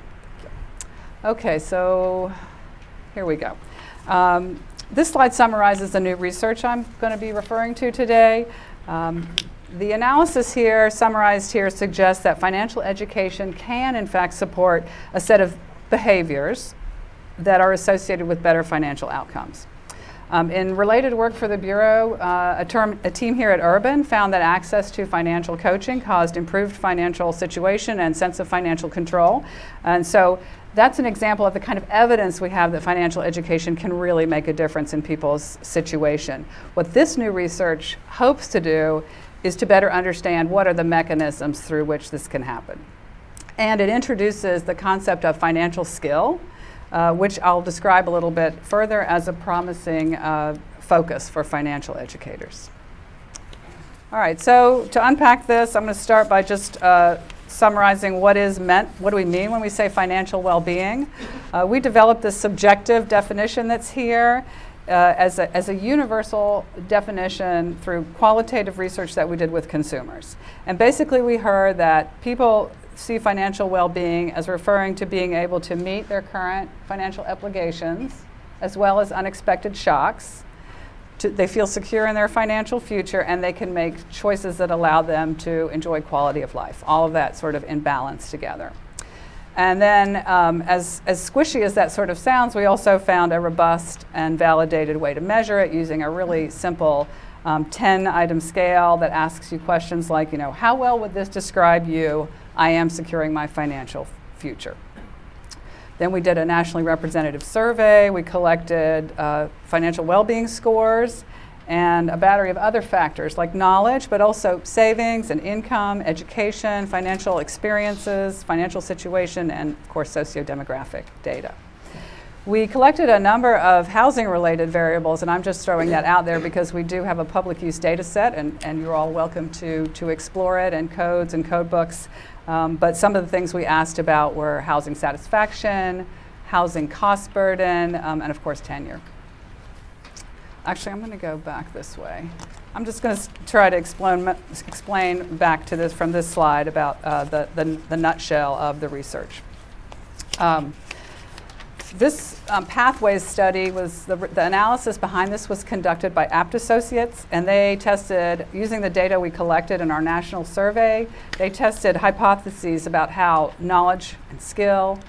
Okay, so here we go. This slide summarizes the new research I'm going to be referring to today. The analysis here, summarized here, suggests that financial education can, in fact, support a set of behaviors that are associated with better financial outcomes. In related work for the Bureau, a team here at Urban found that access to financial coaching caused improved financial situation and sense of financial control. And so that's an example of the kind of evidence we have that financial education can really make a difference in people's situation. What this new research hopes to do is to better understand what are the mechanisms through which this can happen. And it introduces the concept of financial skill, which I'll describe a little bit further as a promising focus for financial educators. All right, so to unpack this, I'm going to start by just summarizing what do we mean when we say financial well-being. We developed this subjective definition that's here as a universal definition through qualitative research that we did with consumers. And basically we heard that people see financial well-being as referring to being able to meet their current financial obligations as well as unexpected shocks. They feel secure in their financial future, and they can make choices that allow them to enjoy quality of life. All of that sort of in balance together. And then as squishy as that sort of sounds, we also found a robust and validated way to measure it using a really simple 10-item scale that asks you questions like, how well would this describe you? I am securing my financial future. Then we did a nationally representative survey. We collected financial well-being scores and a battery of other factors like knowledge, but also savings and income, education, financial experiences, financial situation, and of course socio-demographic data. We collected a number of housing-related variables, and I'm just throwing that out there because we do have a public use data set, and you're all welcome to explore it, and codes and code books. But some of the things we asked about were housing satisfaction, housing cost burden, and of course tenure. Actually, I'm going to go back this way. I'm just going to try to explain back to this from this slide about the nutshell of the research. This pathways study was, the analysis behind this was conducted by Apt Associates, and they tested, using the data we collected in our national survey, they tested hypotheses about how knowledge and skill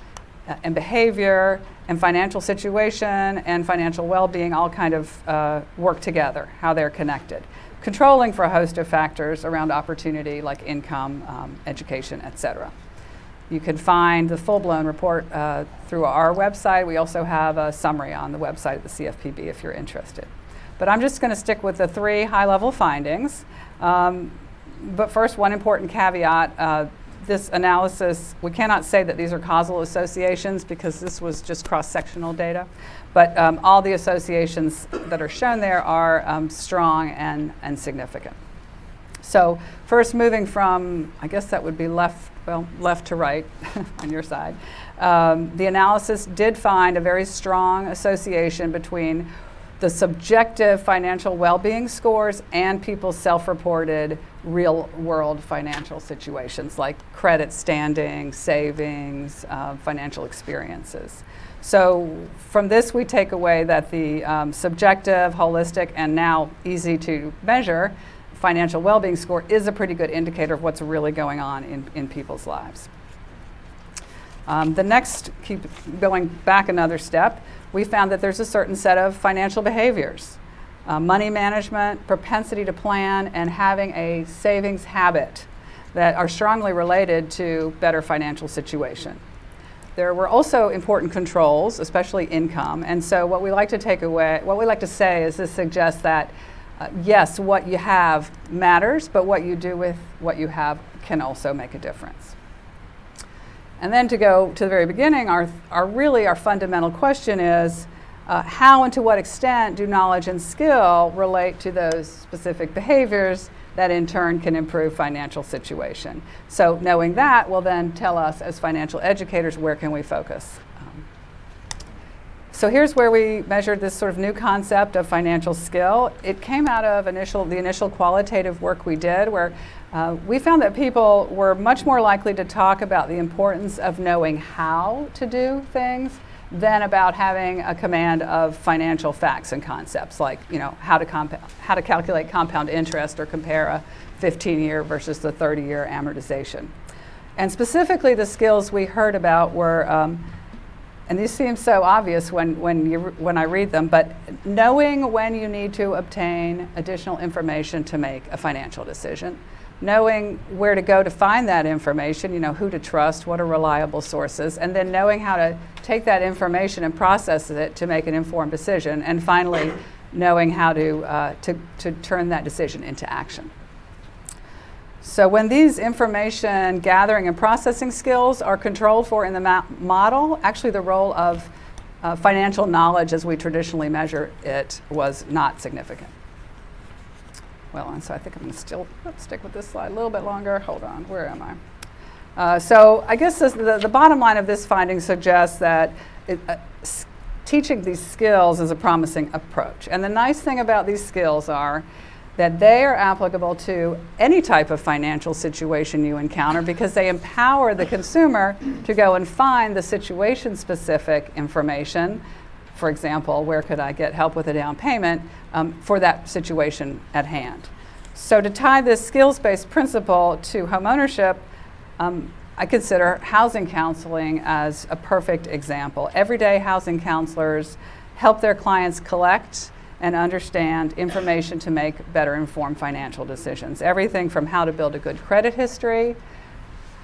and behavior and financial situation and financial well-being all kind of work together, how they're connected, controlling for a host of factors around opportunity like income, education, et cetera. You can find the full-blown report through our website. We also have a summary on the website of the CFPB if you're interested. But I'm just going to stick with the 3 high-level findings. But first, one important caveat. This analysis, we cannot say that these are causal associations because this was just cross-sectional data. But all the associations that are shown there are strong and significant. So first, moving from, I guess that would be left to right on your side. The analysis did find a very strong association between the subjective financial well-being scores and people's self-reported real-world financial situations like credit standing, savings, financial experiences. So from this, we take away that the subjective, holistic, and now easy to measure financial well-being score is a pretty good indicator of what's really going on in people's lives. The next, keep going back another step, we found that there's a certain set of financial behaviors, money management, propensity to plan, and having a savings habit that are strongly related to better financial situation. There were also important controls, especially income, and so what we like to take away, what we like to say is this suggests that yes, what you have matters, but what you do with what you have can also make a difference. And then to go to the very beginning, our fundamental question is how and to what extent do knowledge and skill relate to those specific behaviors that in turn can improve financial situation. So knowing that will then tell us as financial educators where can we focus. So here's where we measured this sort of new concept of financial skill. It came out of the initial qualitative work we did where we found that people were much more likely to talk about the importance of knowing how to do things than about having a command of financial facts and concepts, like how to calculate compound interest or compare a 15-year versus the 30-year amortization. And specifically, the skills we heard about were, and these seem so obvious when I read them, but knowing when you need to obtain additional information to make a financial decision, knowing where to go to find that information, who to trust, what are reliable sources, and then knowing how to take that information and process it to make an informed decision, and finally, knowing how to turn that decision into action. So when these information gathering and processing skills are controlled for in the model, actually the role of financial knowledge as we traditionally measure it was not significant. Well, and so I think I'm going to still stick with this slide a little bit longer. Hold on, where am I? So I guess the bottom line of this finding suggests that teaching these skills is a promising approach. And the nice thing about these skills are that they are applicable to any type of financial situation you encounter because they empower the consumer to go and find the situation-specific information. For example, where could I get help with a down payment for that situation at hand? So to tie this skills-based principle to homeownership, I consider housing counseling as a perfect example. Everyday housing counselors help their clients collect and understand information to make better informed financial decisions. Everything from how to build a good credit history,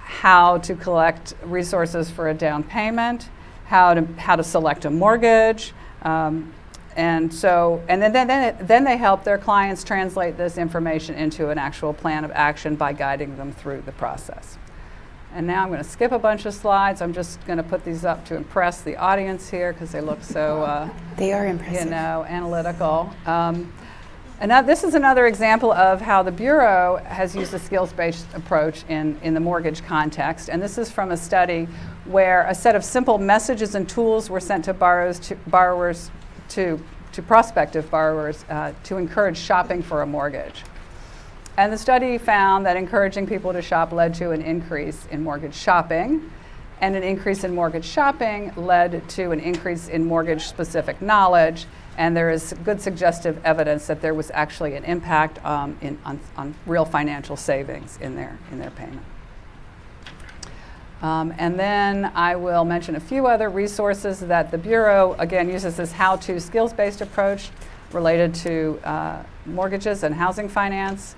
how to collect resources for a down payment, how to select a mortgage, and then they help their clients translate this information into an actual plan of action by guiding them through the process. And now I'm going to skip a bunch of slides. I'm just going to put these up to impress the audience here because they look so They are impressive. analytical. And now this is another example of how the Bureau has used a skills-based approach in the mortgage context. And this is from a study where a set of simple messages and tools were sent to prospective borrowers to encourage shopping for a mortgage. And the study found that encouraging people to shop led to an increase in mortgage shopping, and an increase in mortgage shopping led to an increase in mortgage-specific knowledge, and there is good suggestive evidence that there was actually an impact on real financial savings in their payment. And then I will mention a few other resources that the Bureau, again, uses this how-to skills-based approach related to mortgages and housing finance.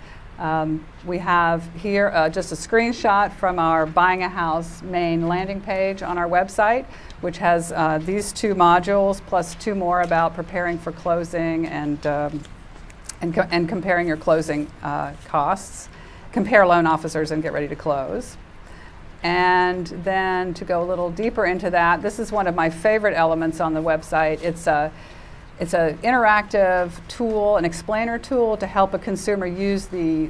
We have here just a screenshot from our Buying a House main landing page on our website, which has these two modules plus two more about preparing for closing and comparing your closing costs, compare loan officers and get ready to close. And then to go a little deeper into that, this is one of my favorite elements on the website. It's an interactive tool, an explainer tool to help a consumer use the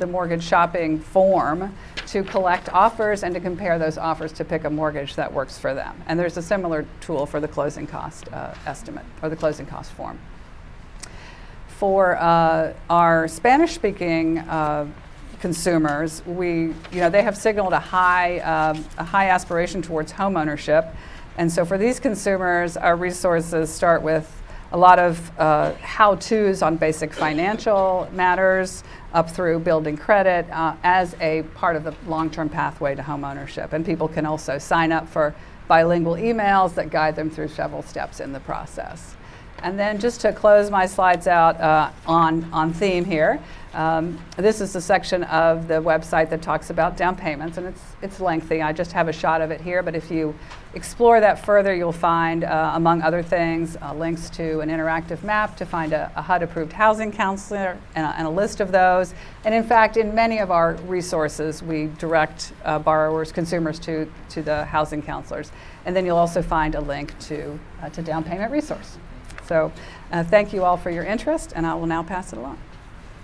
mortgage shopping form to collect offers and to compare those offers to pick a mortgage that works for them. And there's a similar tool for the closing cost estimate or the closing cost form. For our Spanish-speaking consumers, they have signaled a high aspiration towards homeownership. And so for these consumers, our resources start with a lot of how-tos on basic financial matters up through building credit as a part of the long-term pathway to homeownership. And people can also sign up for bilingual emails that guide them through several steps in the process. And then just to close my slides out on theme here, this is the section of the website that talks about down payments, and it's lengthy. I just have a shot of it here, but if you explore that further, you'll find, among other things, links to an interactive map to find a HUD-approved housing counselor and a list of those. And in fact, in many of our resources, we direct consumers to the housing counselors. And then you'll also find a link to down payment resource. So thank you all for your interest, and I will now pass it along.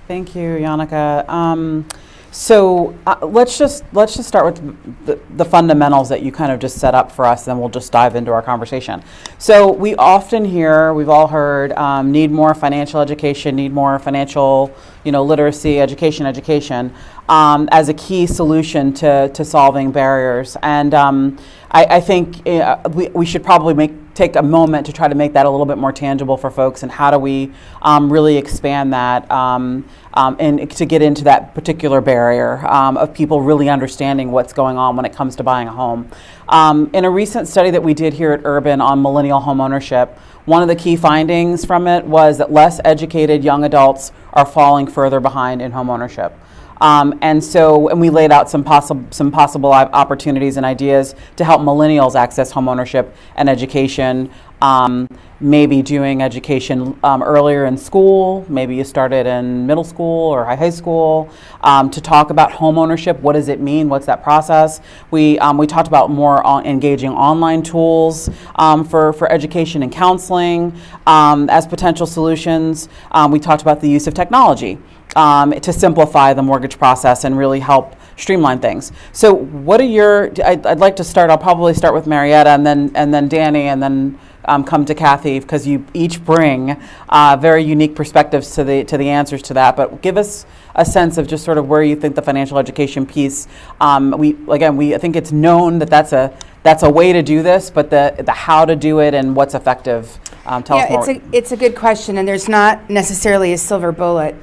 Thank you, Yannicka. So let's just start with the fundamentals that you kind of just set up for us, and we'll just dive into our conversation. So we often hear, we've all heard, need more financial education, need more financial, literacy, education, as a key solution to solving barriers. And I think we should probably take a moment to try to make that a little bit more tangible for folks, and how do we really expand that and to get into that particular barrier of people really understanding what's going on when it comes to buying a home. In a recent study that we did here at Urban on millennial homeownership, one of the key findings from it was that less educated young adults are falling further behind in homeownership. And we laid out some possible opportunities and ideas to help millennials access homeownership and education. Maybe doing education earlier in school. Maybe you started in middle school or high school to talk about homeownership. What does it mean? What's that process? We talked about more engaging online tools for education and counseling as potential solutions. We talked about the use of technology to simplify the mortgage process and really help streamline things. So what are I'd like to start, I'll probably start with Marietta and then Danny, and then come to Kathy, because you each bring very unique perspectives to the answers to that. But give us a sense of just sort of where you think the financial education piece. I think it's known that that's a way to do this, but the how to do it and what's effective. Tell us more. It's a good question, and there's not necessarily a silver bullet.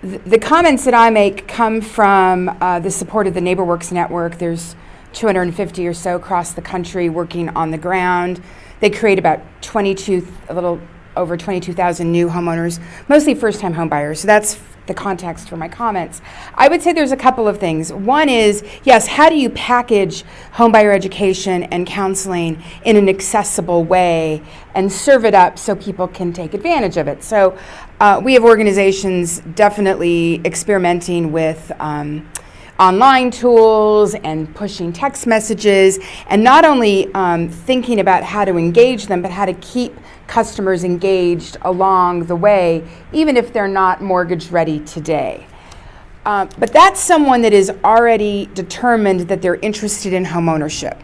The comments that I make come from the support of the NeighborWorks network. There's 250 or so across the country working on the ground. They create about a little over 22,000 new homeowners, mostly first-time home buyers. So that's the context for my comments. I would say there's a couple of things. One is, yes, how do you package homebuyer education and counseling in an accessible way and serve it up so people can take advantage of it? So we have organizations definitely experimenting with online tools and pushing text messages, and not only thinking about how to engage them, but how to keep customers engaged along the way, even if they're not mortgage ready today. But that's someone that is already determined that they're interested in homeownership.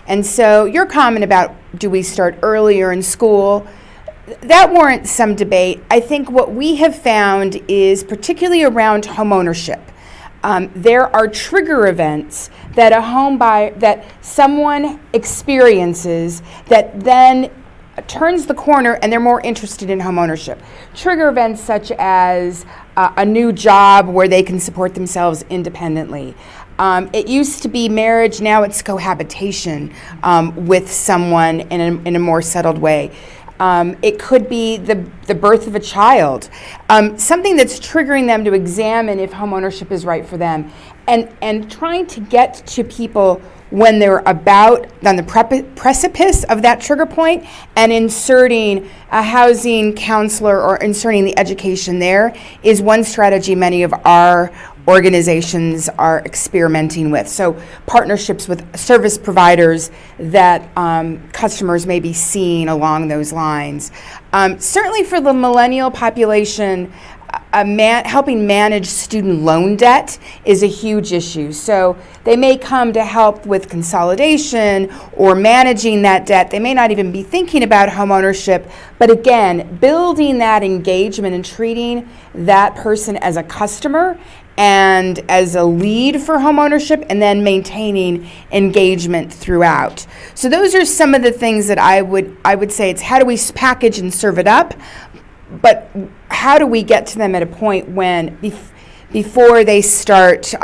And so your comment about, do we start earlier in school? That warrants some debate. I think what we have found is, particularly around homeownership, there are trigger events that that someone experiences that then turns the corner and they're more interested in homeownership. Trigger events such as a new job where they can support themselves independently. It used to be marriage, now it's cohabitation with someone in a more settled way. It could be the birth of a child, something that's triggering them to examine if homeownership is right for them, and trying to get to people when they're about on the precipice of that trigger point, and inserting a housing counselor or inserting the education there is one strategy many of our organizations are experimenting with. So partnerships with service providers that customers may be seeing along those lines. Certainly for the millennial population, helping manage student loan debt is a huge issue. So they may come to help with consolidation or managing that debt. They may not even be thinking about homeownership, but again, building that engagement and treating that person as a customer and as a lead for homeownership, and then maintaining engagement throughout. So those are some of the things that I would say. It's how do we package and serve it up, but how do we get to them at a point when before they start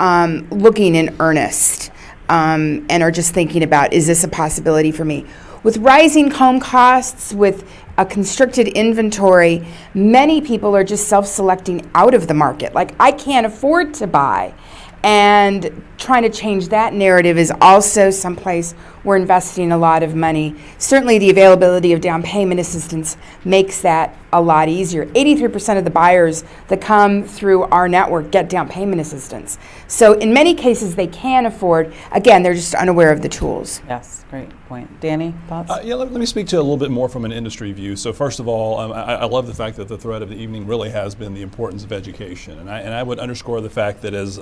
looking in earnest and are just thinking about, is this a possibility for me? With rising home costs, with a constricted inventory, many people are just self-selecting out of the market. Like, I can't afford to buy. And trying to change that narrative is also someplace we're investing a lot of money. Certainly the availability of down payment assistance makes that a lot easier. 83% of the buyers that come through our network get down payment assistance. So in many cases they can afford, again, they're just unaware of the tools. Yes, great point. Danny, thoughts? Yeah, let me speak to a little bit more from an industry view. So first of all, I love the fact that the thread of the evening really has been the importance of education. And I would underscore the fact that as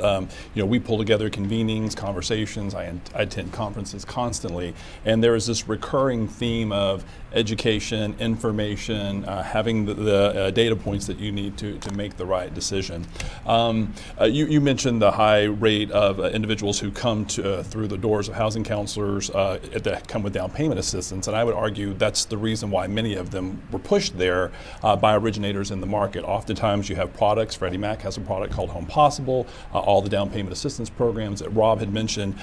we pull together convenings, conversations, I attend conferences constantly, and there is this recurring theme of education, information, having the data points that you need to make the right decision. You mentioned the high rate of individuals who come through the doors of housing counselors that come with down payment assistance, and I would argue that's the reason why many of them were pushed there by originators in the market. Oftentimes you have products, Freddie Mac has a product called Home Possible, all the down payment assistance programs that Rob had mentioned,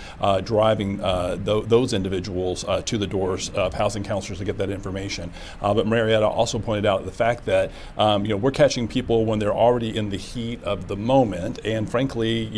driving those individuals to the doors of housing counselors to get that information. But Marietta also pointed out the fact that we're catching people when they're already in the heat of the moment, and frankly,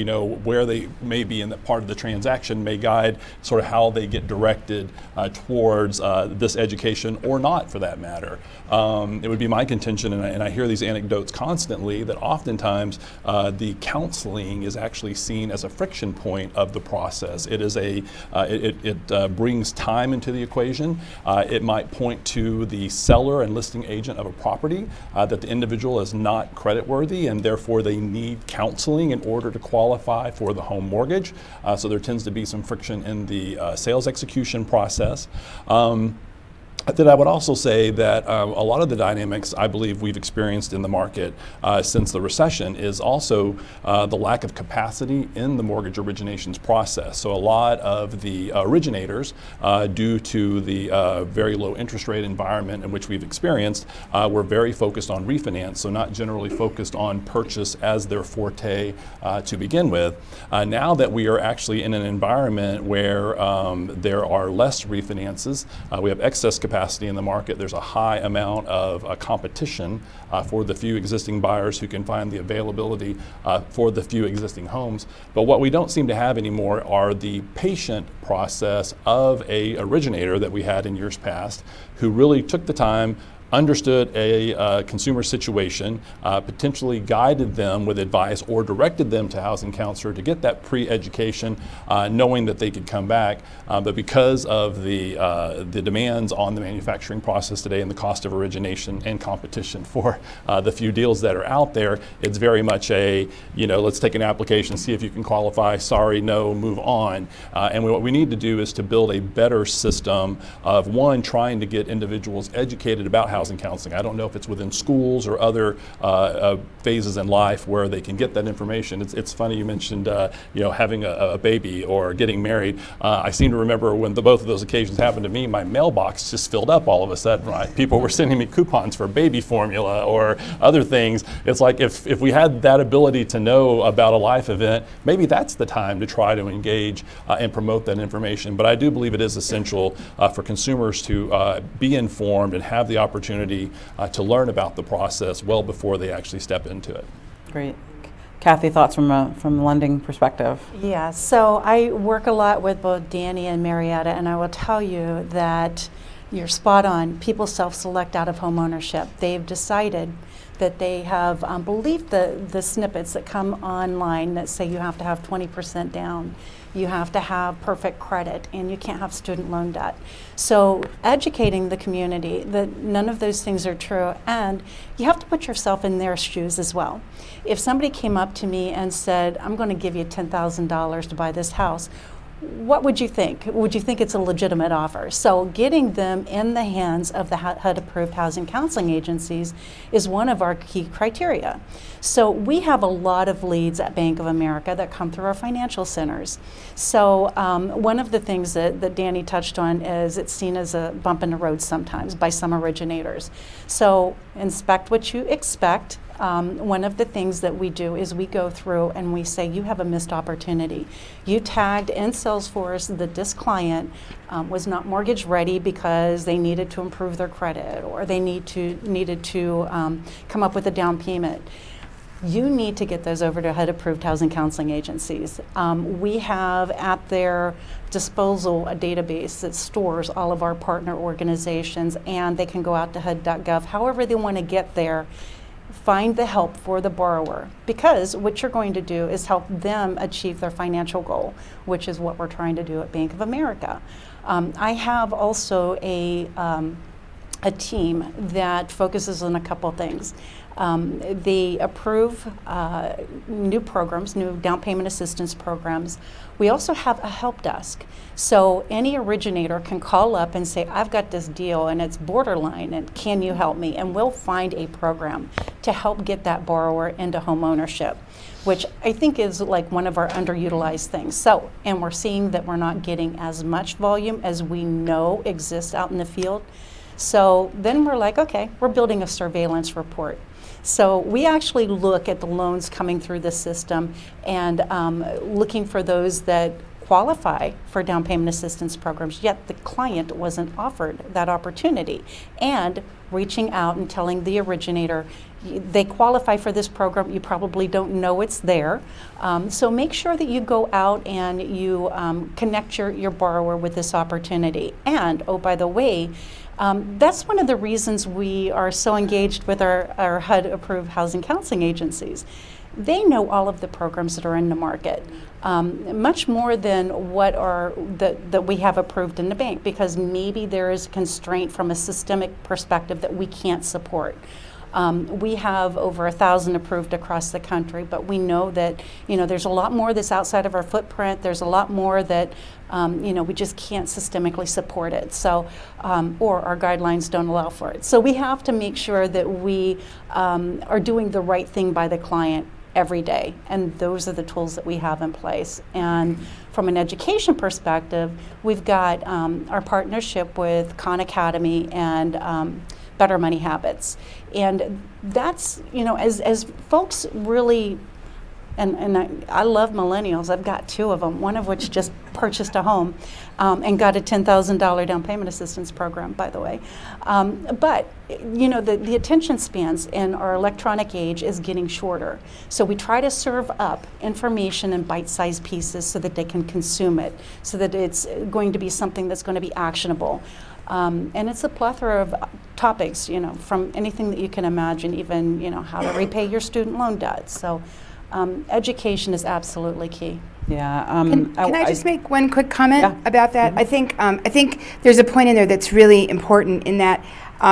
where they may be in that part of the transaction may guide sort of how they get directed towards this education, or not for that matter. It would be my contention, and I hear these anecdotes constantly, that oftentimes the counseling is actually seen as a friction point of the process. It is it brings time into the equation. It might point to the seller and listing agent of a property that the individual is not creditworthy, and therefore they need counseling in order to qualify for the home mortgage. So there tends to be some friction in the sales execution process. That I would also say that a lot of the dynamics I believe we've experienced in the market since the recession is also the lack of capacity in the mortgage originations process. So a lot of the originators, due to the very low interest rate environment in which we've experienced, were very focused on refinance, so not generally focused on purchase as their forte to begin with. Now that we are actually in an environment where there are less refinances, we have excess capacity in the market, there's a high amount of competition for the few existing buyers who can find the availability for the few existing homes. But what we don't seem to have anymore are the patient process of a originator that we had in years past, who really took the time, understood a consumer situation, potentially guided them with advice or directed them to housing counselor to get that pre-education, knowing that they could come back. But because of the demands on the manufacturing process today and the cost of origination and competition for the few deals that are out there, it's very much a, let's take an application, see if you can qualify, sorry, no, move on. And what we need to do is to build a better system of, one, trying to get individuals educated about housing counseling. I don't know if it's within schools or other phases in life where they can get that information. It's funny you mentioned having a baby or getting married. I seem to remember when both of those occasions happened to me, my mailbox just filled up all of a sudden. Right? People were sending me coupons for baby formula or other things. It's like if we had that ability to know about a life event, maybe that's the time to try to engage and promote that information. But I do believe it is essential for consumers to be informed and have the opportunity to learn about the process well before they actually step into it. Great. Kathy, thoughts from a lending perspective? Yeah, so I work a lot with both Danny and Marietta, and I will tell you that you're spot on. People self-select out of homeownership. They've decided that they have believed the snippets that come online that say you have to have 20% down, you have to have perfect credit, and you can't have student loan debt. So educating the community that none of those things are true, and you have to put yourself in their shoes as well. If somebody came up to me and said, I'm going to give you $10,000 to buy this house, what would you think? Would you think it's a legitimate offer? So getting them in the hands of the HUD-approved housing counseling agencies is one of our key criteria. So we have a lot of leads at Bank of America that come through our financial centers. So one of the things that Danny touched on is it's seen as a bump in the road sometimes by some originators. So inspect what you expect. One of the things that we do is we go through and we say, you have a missed opportunity. You tagged in Salesforce that this client was not mortgage ready because they needed to improve their credit or they needed to come up with a down payment. you need to get those over to HUD-approved housing counseling agencies. We have at their disposal a database that stores all of our partner organizations, and they can go out to HUD.gov, however they want to get there, find the help for the borrower, because what you're going to do is help them achieve their financial goal, which is what we're trying to do at Bank of America. I have also a team that focuses on a couple things. They approve new programs, new down payment assistance programs. We also have a help desk. So any originator can call up and say, I've got this deal and it's borderline, and can you help me? And we'll find a program to help get that borrower into home ownership, which I think is like one of our underutilized things. So, and we're seeing that we're not getting as much volume as we know exists out in the field. So then we're like, okay, we're building a surveillance report. So we actually look at the loans coming through the system and looking for those that qualify for down payment assistance programs, yet the client wasn't offered that opportunity. And reaching out and telling the originator, they qualify for this program, you probably don't know it's there. So make sure that you go out and you connect your borrower with this opportunity. And, oh, by the way, that's one of the reasons we are so engaged with our HUD-approved housing counseling agencies. They know all of the programs that are in the market, much more than what that we have approved in the bank, because maybe there is a constraint from a systemic perspective that we can't support. We have over 1,000 approved across the country, but we know that there's a lot more that's outside of our footprint. There's a lot more that we just can't systemically support it. So, or our guidelines don't allow for it. So we have to make sure that we are doing the right thing by the client every day, and those are the tools that we have in place. And from an education perspective, we've got our partnership with Khan Academy and Better Money Habits. And that's, as folks really, and I love millennials. I've got two of them, one of which just purchased a home and got a $10,000 down payment assistance program, by the way. But, the attention spans in our electronic age is getting shorter. So we try to serve up information in bite-sized pieces so that they can consume it, so that it's going to be something that's going to be actionable. And it's a plethora of topics, from anything that you can imagine, even, how to repay your student loan debt. So education is absolutely key. Yeah. Can I just make one quick comment about that? Mm-hmm. I think there's a point in there that's really important in that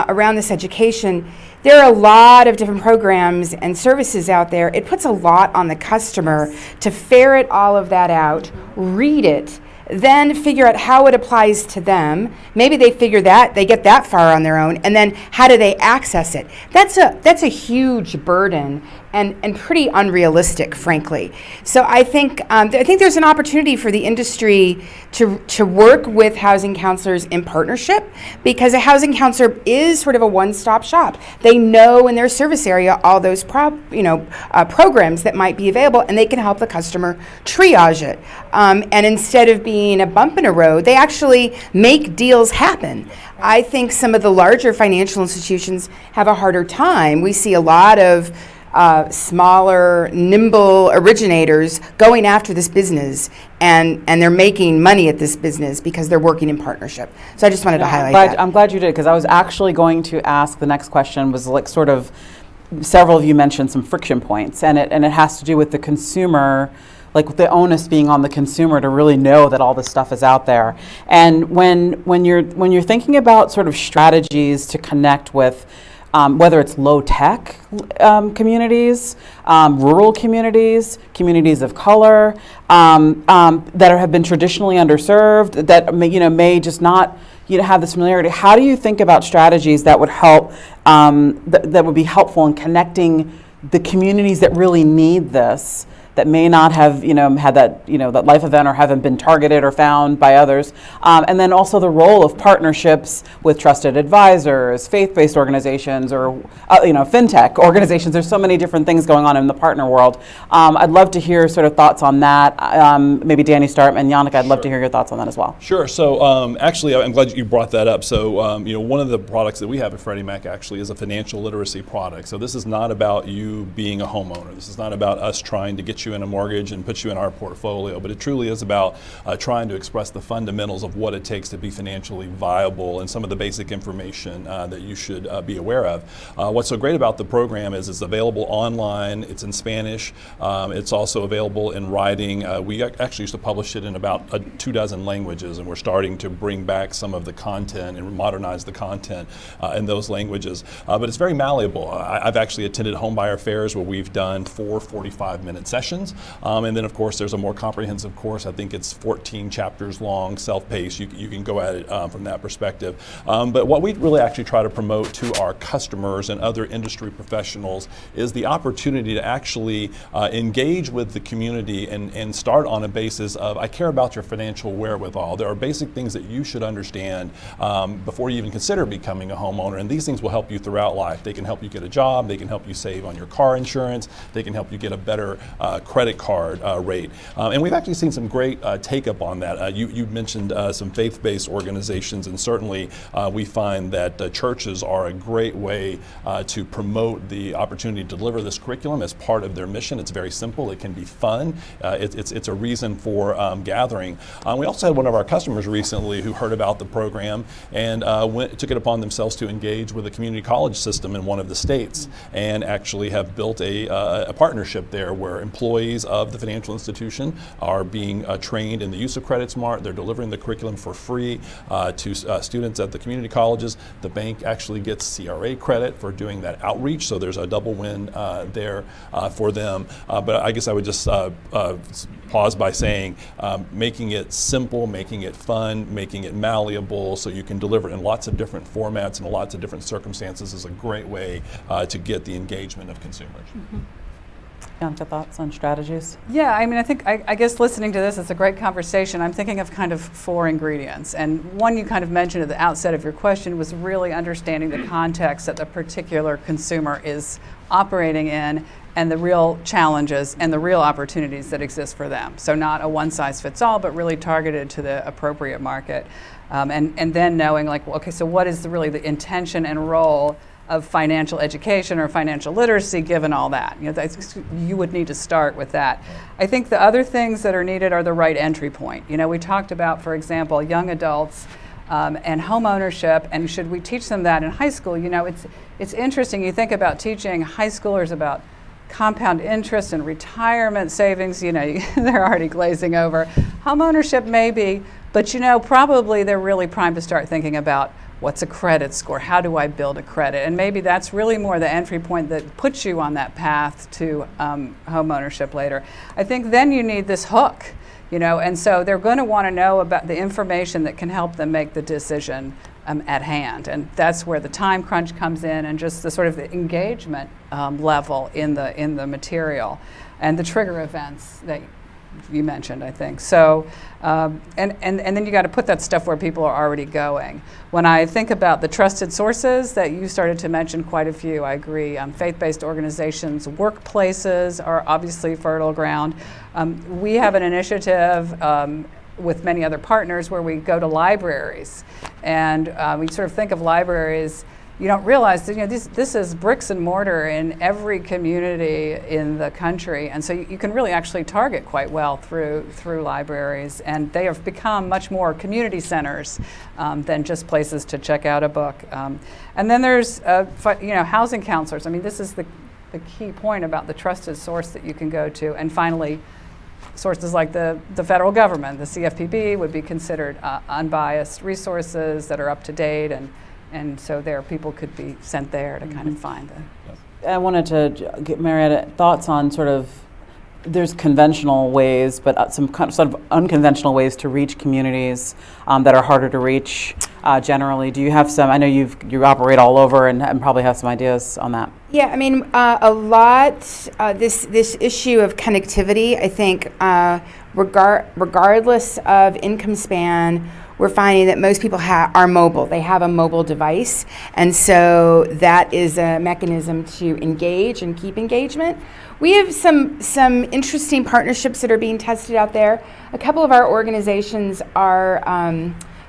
around this education, there are a lot of different programs and services out there. It puts a lot on the customer to ferret all of that out, read it, then figure out how it applies to them. Maybe they figure that, they get that far on their own, and then how do they access it? That's a huge burden and pretty unrealistic, frankly. So I think there's an opportunity for the industry to work with housing counselors in partnership, because a housing counselor is sort of a one-stop shop. They know in their service area all those programs that might be available, and they can help the customer triage it. And instead of being a bump in a road, they actually make deals happen. I think some of the larger financial institutions have a harder time. We see a lot of smaller, nimble originators going after this business, and they're making money at this business because they're working in partnership. So I just wanted to highlight that. I'm glad you did, because I was actually going to ask the next question, was like sort of, several of you mentioned some friction points, and it has to do with the consumer, like the onus being on the consumer to really know that all this stuff is out there. And when you're thinking about sort of strategies to connect with whether it's low-tech communities, rural communities, communities of color that have been traditionally underserved, that may just not have this familiarity. How do you think about strategies that would help, that would be helpful in connecting the communities that really need this, that may not have, had that, that life event or haven't been targeted or found by others. And then also the role of partnerships with trusted advisors, faith-based organizations, or, fintech organizations. There's so many different things going on in the partner world. I'd love to hear sort of thoughts on that. Maybe Danny start, and Yannick, I'd love to hear your thoughts on that as well. Sure. So actually, I'm glad you brought that up. So one of the products that we have at Freddie Mac actually is a financial literacy product. So this is not about you being a homeowner. This is not about us trying to get you in a mortgage and put you in our portfolio, but it truly is about trying to express the fundamentals of what it takes to be financially viable and some of the basic information that you should be aware of. What's so great about the program is it's available online. It's in Spanish. It's also available in writing. We actually used to publish it in about 24 languages, and we're starting to bring back some of the content and modernize the content in those languages. But it's very malleable. I've actually attended homebuyer fairs where we've done 4 45-minute sessions. And then, of course, there's a more comprehensive course. I think it's 14 chapters long, self-paced. You can go at it from that perspective. But what we really actually try to promote to our customers and other industry professionals is the opportunity to actually engage with the community and start on a basis of, I care about your financial wherewithal. There are basic things that you should understand before you even consider becoming a homeowner, and these things will help you throughout life. They can help you get a job, they can help you save on your car insurance, they can help you get a better credit card rate. And we've actually seen some great take-up on that. You mentioned some faith-based organizations, and certainly we find that churches are a great way to promote the opportunity to deliver this curriculum as part of their mission. It's very simple, it can be fun, it's a reason for gathering. We also had one of our customers recently who heard about the program and took it upon themselves to engage with a community college system in one of the states, and actually have built a partnership there where employees of the financial institution are being trained in the use of Credit Smart. They're delivering the curriculum for free to students at the community colleges. The bank actually gets CRA credit for doing that outreach, so there's a double win there for them. But I guess I would just pause by saying making it simple, making it fun, making it malleable so you can deliver in lots of different formats and lots of different circumstances is a great way to get the engagement of consumers. Mm-hmm. Bianca, thoughts on strategies? Yeah, I mean, I guess listening to this, it's a great conversation. I'm thinking of kind of 4 ingredients. And one you kind of mentioned at the outset of your question was really understanding the context that the particular consumer is operating in and the real challenges and the real opportunities that exist for them. So not a one-size-fits-all, but really targeted to the appropriate market. And then knowing, like, okay, so what is really the intention and role of financial education or financial literacy, given all that? You would need to start with that. I think the other things that are needed are the right entry point. We talked about, for example, young adults and home ownership, and should we teach them that in high school? It's interesting. You think about teaching high schoolers about compound interest and retirement savings, they're already glazing over. Home ownership maybe, but probably they're really primed to start thinking about what's a credit score? How do I build a credit? And maybe that's really more the entry point that puts you on that path to home ownership later. I think then you need this hook, and so they're going to want to know about the information that can help them make the decision at hand. And that's where the time crunch comes in, and just the sort of the engagement level in the material and the trigger events that you mentioned, I think. So, and then you got to put that stuff where people are already going. When I think about the trusted sources that you started to mention, quite a few, I agree. Faith-based organizations, workplaces are obviously fertile ground. We have an initiative with many other partners where we go to libraries, and we sort of think of libraries. You don't realize that this is bricks and mortar in every community in the country, and so you can really actually target quite well through libraries, and they have become much more community centers than just places to check out a book. And then there's housing counselors. I mean, this is the key point about the trusted source that you can go to. And finally, sources like the federal government, the CFPB, would be considered unbiased resources that are up to date, and so people could be sent there to kind of find it. I wanted to get Marietta thoughts on sort of, there's conventional ways, but some kind of sort of unconventional ways to reach communities that are harder to reach generally. Do you have some? I know you operate all over and probably have some ideas on that. Yeah, I mean, a lot, this issue of connectivity, I think, regardless of income span, we're finding that most people are mobile. They have a mobile device, and so that is a mechanism to engage and keep engagement. We have some interesting partnerships that are being tested out there. A couple of our organizations are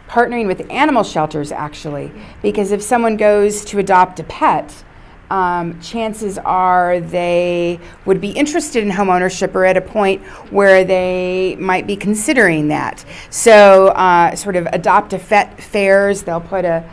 partnering with animal shelters, actually, because if someone goes to adopt a pet, chances are they would be interested in homeownership or at a point where they might be considering that. So sort of adopt a pet fairs, they'll put a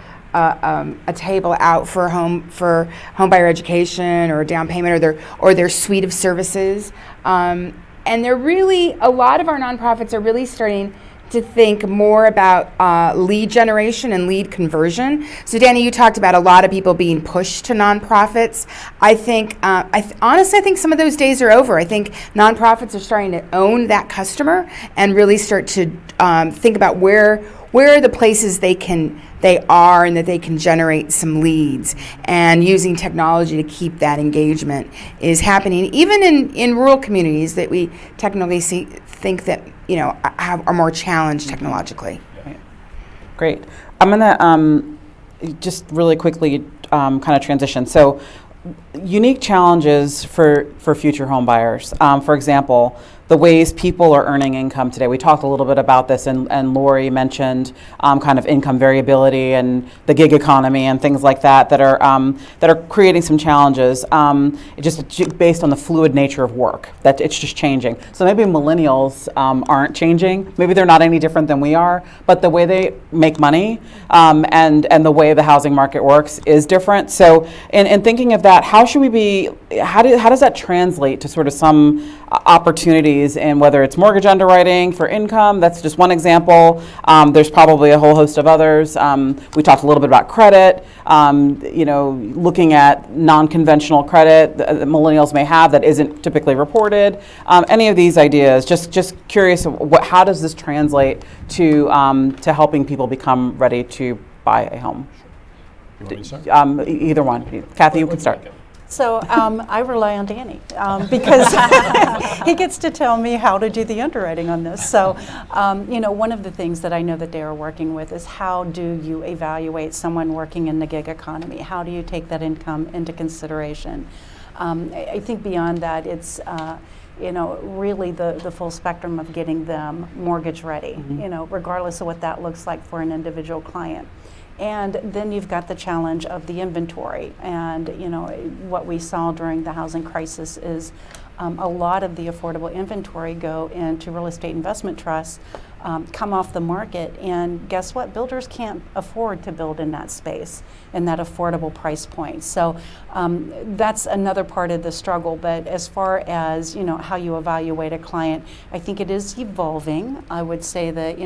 table out for home buyer education or down payment or their suite of services. And they're really, a lot of our nonprofits are really starting to think more about lead generation and lead conversion. So Danny, you talked about a lot of people being pushed to nonprofits. I think, honestly, I think some of those days are over. I think nonprofits are starting to own that customer and really start to think about where are the places they are and that they can generate some leads, and using technology to keep that engagement is happening even in rural communities that we technically think that are more challenged technologically. Great. I'm going to just really quickly kind of transition. So unique challenges for future home buyers. For example, the ways people are earning income today. We talked a little bit about this, and Lori mentioned kind of income variability and the gig economy and things like that that are creating some challenges. Just based on the fluid nature of work, that it's just changing. So maybe millennials aren't changing. Maybe they're not any different than we are, but the way they make money and the way the housing market works is different. So in thinking of that, how should we be? How does that translate to sort of some opportunities, and whether it's mortgage underwriting for income? That's just one example. There's probably a whole host of others. We talked a little bit about credit, looking at non-conventional credit that millennials may have that isn't typically reported. Any of these ideas, just curious, how does this translate to helping people become ready to buy a home? You want me to start? Either one. Kathy, you can start. So I rely on Danny because he gets to tell me how to do the underwriting on this. So, one of the things that I know that they are working with is how do you evaluate someone working in the gig economy? How do you take that income into consideration? I think beyond that, it's really the full spectrum of getting them mortgage ready, regardless of what that looks like for an individual client. And then you've got the challenge of the inventory. And what we saw during the housing crisis is a lot of the affordable inventory go into real estate investment trusts, come off the market, and guess what? Builders can't afford to build in that space, in that affordable price point. So that's another part of the struggle. But as far as how you evaluate a client, I think it is evolving. I would say that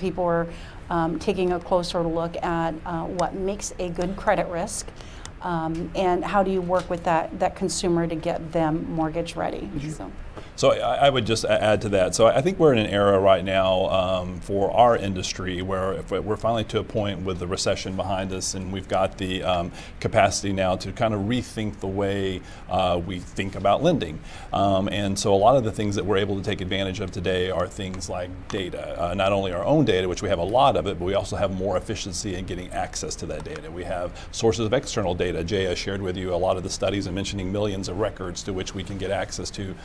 people are taking a closer look at what makes a good credit risk, and how do you work with that consumer to get them mortgage ready. So I would just add to that. So I think we're in an era right now for our industry where if we're finally to a point with the recession behind us, and we've got the capacity now to kind of rethink the way we think about lending. And so a lot of the things that we're able to take advantage of today are things like data, not only our own data, which we have a lot of it, but we also have more efficiency in getting access to that data. We have sources of external data. Jaya shared with you a lot of the studies and mentioning millions of records to which we can get access to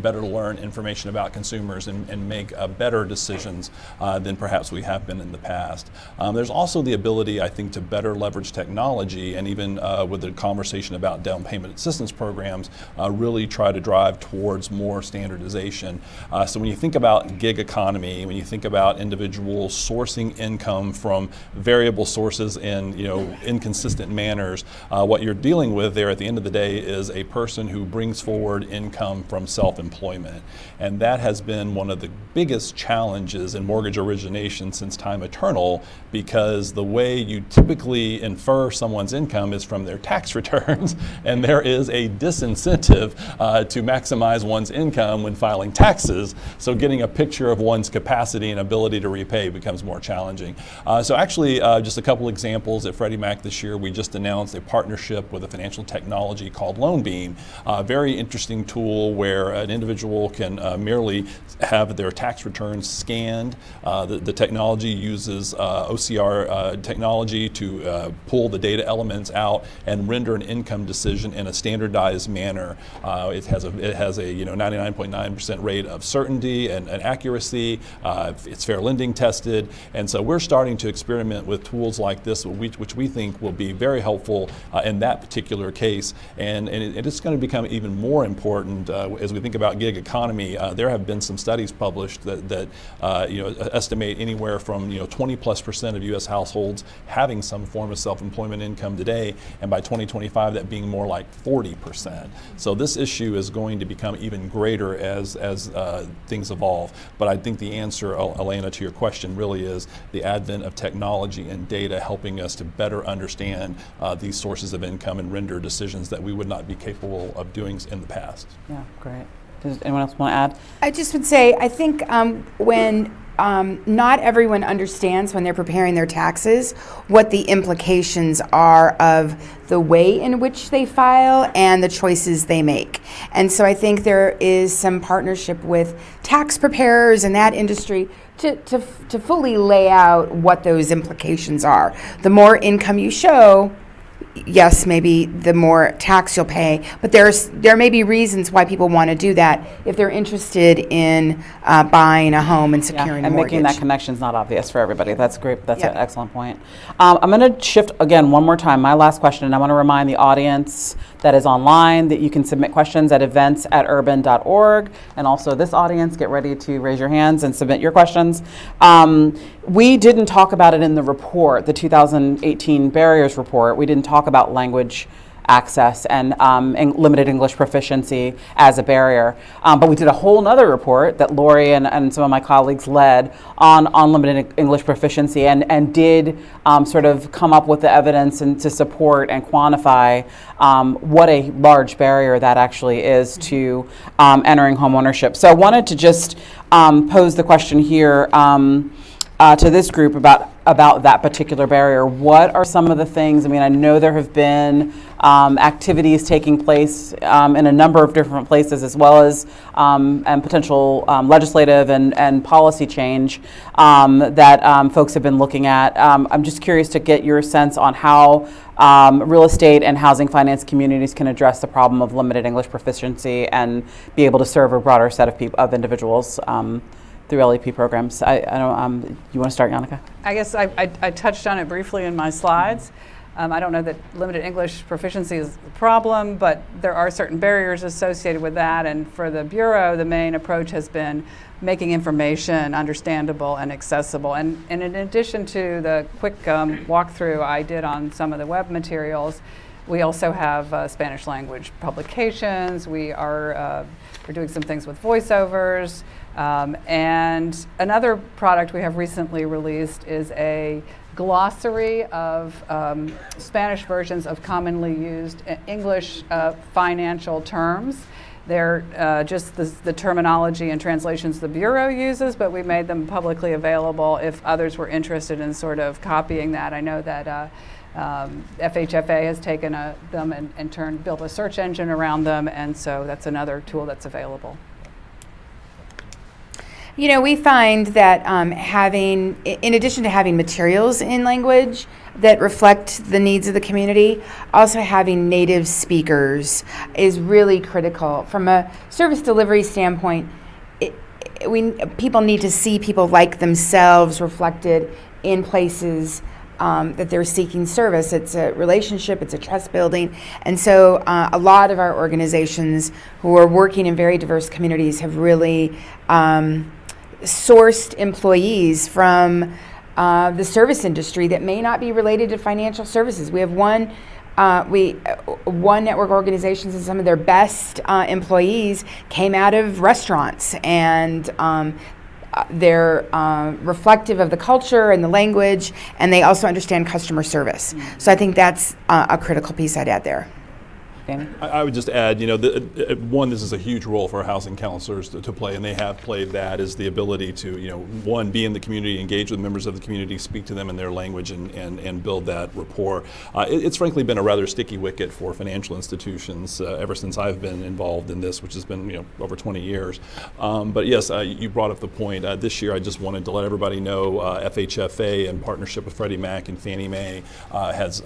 better learn information about consumers and make better decisions than perhaps we have been in the past. There's also the ability, I think, to better leverage technology, and even with the conversation about down payment assistance programs, really try to drive towards more standardization. So when you think about gig economy, when you think about individuals sourcing income from variable sources in inconsistent manners, what you're dealing with there at the end of the day is a person who brings forward income from self self-employment. And that has been one of the biggest challenges in mortgage origination since time eternal, because the way you typically infer someone's income is from their tax returns, and there is a disincentive to maximize one's income when filing taxes. So getting a picture of one's capacity and ability to repay becomes more challenging. So actually, just a couple examples. At Freddie Mac this year, we just announced a partnership with a financial technology called LoanBeam, a very interesting tool where an individual can merely have their tax returns scanned. The technology uses OCR technology to pull the data elements out and render an income decision in a standardized manner. It has a 99.9% rate of certainty and accuracy. It's fair lending tested, and so we're starting to experiment with tools like this, which we think will be very helpful in that particular case. And it's going to become even more important as we think about gig economy. There have been some studies published that estimate anywhere from 20+% of U.S. households having some form of self-employment income today, and by 2025 that being more like 40%. So this issue is going to become even greater as things evolve. But I think the answer, Elena, to your question really is the advent of technology and data helping us to better understand these sources of income and render decisions that we would not be capable of doing in the past. Yeah, great. Does anyone else want to add? I just would say, I think when not everyone understands when they're preparing their taxes what the implications are of the way in which they file and the choices they make. And so I think there is some partnership with tax preparers in that industry to fully lay out what those implications are. The more income you show, yes, maybe the more tax you'll pay, but there may be reasons why people want to do that if they're interested in buying a home and securing a and mortgage. making that connection's not obvious for everybody. That's great. That's an excellent point. I'm going to shift again one more time. My last question, and I want to remind the audience that is online that you can submit questions at events@urban.org, and also this audience, get ready to raise your hands and submit your questions. We didn't talk about it in the report, the 2018 barriers report. We didn't talk about language access and limited English proficiency as a barrier. But we did a whole nother report that Lori and some of my colleagues led on limited English proficiency and did sort of come up with the evidence and to support and quantify what a large barrier that actually is to entering homeownership. So I wanted to just pose the question here to this group about that particular barrier. What are some of the things? I mean, I know there have been activities taking place in a number of different places, as well as and potential legislative and policy change that folks have been looking at. I'm just curious to get your sense on how real estate and housing finance communities can address the problem of limited English proficiency and be able to serve a broader set of individuals through LEP programs. I don't. You want to start, Yannicka? I guess I touched on it briefly in my slides. I don't know that limited English proficiency is the problem, but there are certain barriers associated with that. And for the Bureau, the main approach has been making information understandable and accessible. And in addition to the quick walkthrough I did on some of the web materials, we also have Spanish language publications. We're doing some things with voiceovers. And another product we have recently released is a glossary of Spanish versions of commonly used English financial terms. They're just the terminology and translations the Bureau uses, but we made them publicly available if others were interested in sort of copying that. I know that FHFA has taken them and built a search engine around them, and so that's another tool that's available. You know, we find that in addition to having materials in language that reflect the needs of the community, also having native speakers is really critical. From a service delivery standpoint, people need to see people like themselves reflected in places that they're seeking service. It's a relationship, it's a trust building. And so a lot of our organizations who are working in very diverse communities have really sourced employees from the service industry that may not be related to financial services. We have one One network organizations and some of their best employees came out of restaurants, and they're reflective of the culture and the language, and they also understand customer service. So I think that's a critical piece I'd add there. Danny? I would just add, one, this is a huge role for housing counselors to play, and they have played that, is the ability to, one, be in the community, engage with members of the community, speak to them in their language, and build that rapport. It's frankly been a rather sticky wicket for financial institutions ever since I've been involved in this, which has been, over 20 years. But yes, you brought up the point. This year, I just wanted to let everybody know FHFA, in partnership with Freddie Mac and Fannie Mae, has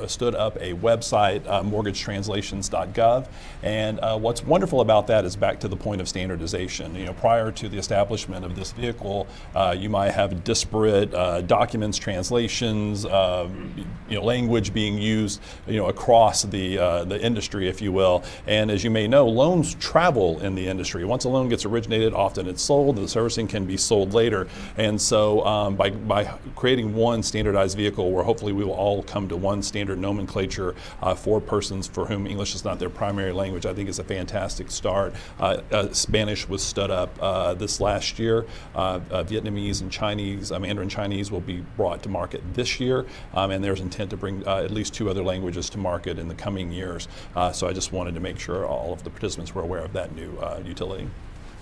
stood up a website, mortgagetranslations.gov, and what's wonderful about that is back to the point of standardization. Prior to the establishment of this vehicle, you might have disparate documents, translations, language being used, across the industry, if you will. And as you may know, loans travel in the industry. Once a loan gets originated, often it's sold. The servicing can be sold later, and so by creating one standardized vehicle, where hopefully we will all come to one standard nomenclature for persons for whom English is not their primary language, I think is a fantastic start. Spanish was stood up this last year. Vietnamese and Chinese, Mandarin Chinese, will be brought to market this year, and there's intent to bring at least 2 other languages to market in the coming years. So I just wanted to make sure all of the participants were aware of that new utility.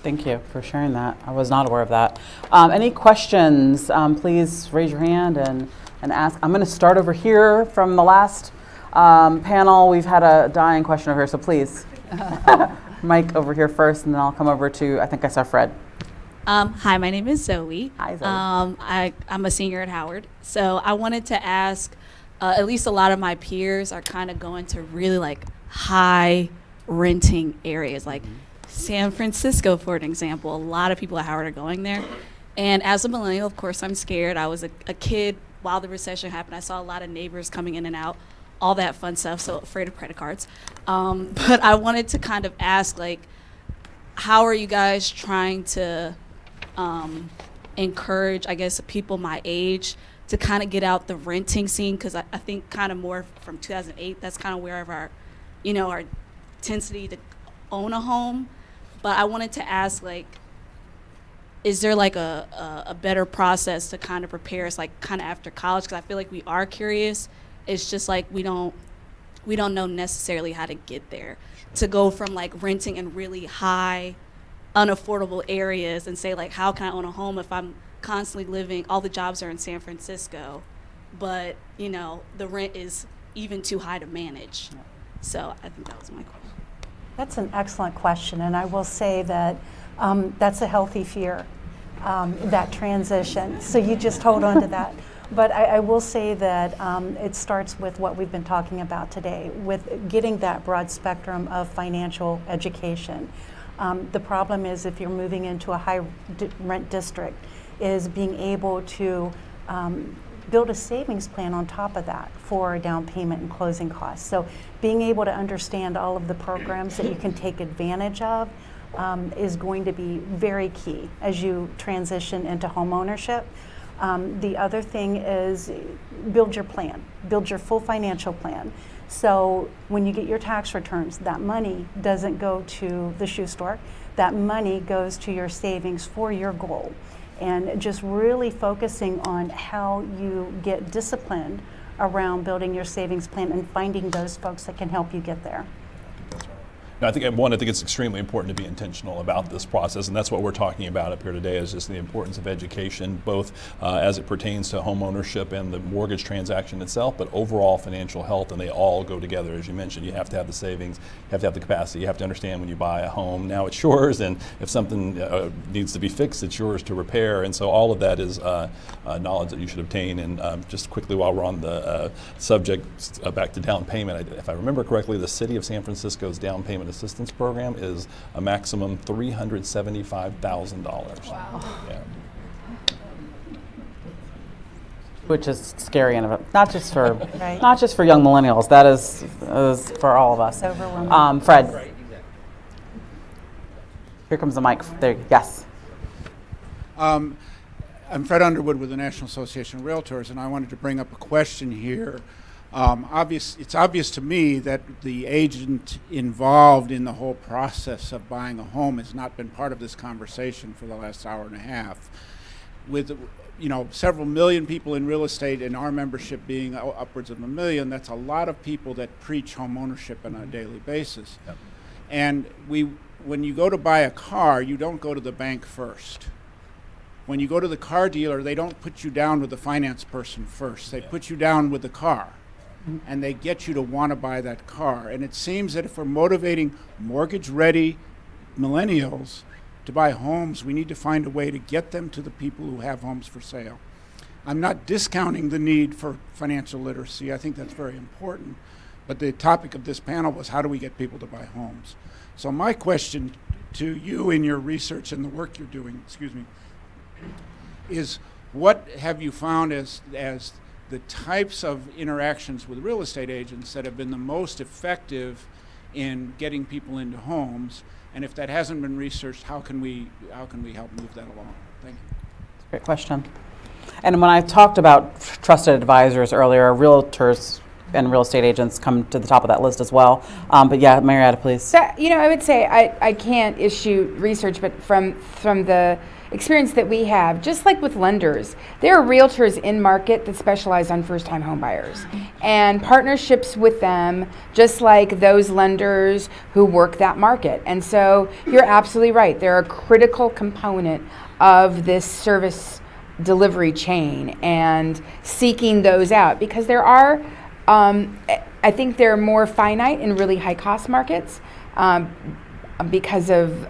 Thank you for sharing that. I was not aware of that. Any questions? Please raise your hand and ask. I'm going to start over here from the last panel. We've had a dying question over here, so please. Mike over here first, and then I'll come over to, I think I saw Fred. Hi, my name is Zoe. Hi, Zoe. I'm a senior at Howard. So I wanted to ask, at least a lot of my peers are kind of going to really high renting areas, like San Francisco, for an example. A lot of people at Howard are going there. And as a millennial, of course, I'm scared. I was a kid while the recession happened. I saw a lot of neighbors coming in and out, all that fun stuff, so afraid of credit cards. But I wanted to kind of ask, how are you guys trying to encourage, I guess, people my age to kind of get out the renting scene? Because I think kind of more from 2008, that's kind of where our intensity to own a home. But I wanted to ask, is there a better process to kind of prepare us, kind of after college? Because I feel like we are curious. It's just we don't know necessarily how to get there, to go from renting in really high, unaffordable areas and say how can I own a home if I'm constantly living, all the jobs are in San Francisco, but the rent is even too high to manage. So I think that was my question. That's an excellent question, and I will say that that's a healthy fear, that transition. So you just hold on to that. But I will say that it starts with what we've been talking about today, with getting that broad spectrum of financial education. The problem is, if you're moving into a high rent district, is being able to build a savings plan on top of that for down payment and closing costs. So being able to understand all of the programs that you can take advantage of is going to be very key as you transition into home ownership. The other thing is build your plan, build your full financial plan. So when you get your tax returns, that money doesn't go to the shoe store. That money goes to your savings for your goal. And just really focusing on how you get disciplined around building your savings plan and finding those folks that can help you get there. No, I think it's extremely important to be intentional about this process, and that's what we're talking about up here today, is just the importance of education, both as it pertains to home ownership and the mortgage transaction itself, but overall financial health, and they all go together. As you mentioned, you have to have the savings, you have to have the capacity, you have to understand when you buy a home, now it's yours, and if something needs to be fixed, it's yours to repair, and so all of that is knowledge that you should obtain. And just quickly, while we're on the subject, back to down payment, if I remember correctly, the City of San Francisco's down payment assistance program is a maximum $375,000. Wow. Yeah. Which is scary, and not just for Right. not just for young millennials. That is for all of us. It's overwhelming. Fred. Here comes the mic. There. Yes. I'm Fred Underwood with the National Association of Realtors, and I wanted to bring up a question here. It's obvious to me that the agent involved in the whole process of buying a home has not been part of this conversation for the last hour and a half. With several million people in real estate and our membership being upwards of 1 million, that's a lot of people that preach home ownership on a daily basis. Yep. And when you go to buy a car, you don't go to the bank first. When you go to the car dealer, they don't put you down with the finance person first. They put you down with the car. And they get you to want to buy that car. And it seems that if we're motivating mortgage-ready millennials to buy homes, we need to find a way to get them to the people who have homes for sale. I'm not discounting the need for financial literacy. I think that's very important. But the topic of this panel was, how do we get people to buy homes? So my question to you in your research and the work you're doing, is what have you found as the types of interactions with real estate agents that have been the most effective in getting people into homes? And if that hasn't been researched, how can we help move that along? Thank you. Great question. And when I talked about trusted advisors earlier, realtors and real estate agents come to the top of that list as well. But yeah, Marietta, please. So, I would say I can't issue research, but from the experience that we have, just like with lenders, there are realtors in market that specialize on first-time home buyers, and partnerships with them, just like those lenders who work that market. And so you're absolutely right. They're a critical component of this service delivery chain, and seeking those out, because there are, I think they're more finite in really high-cost markets because of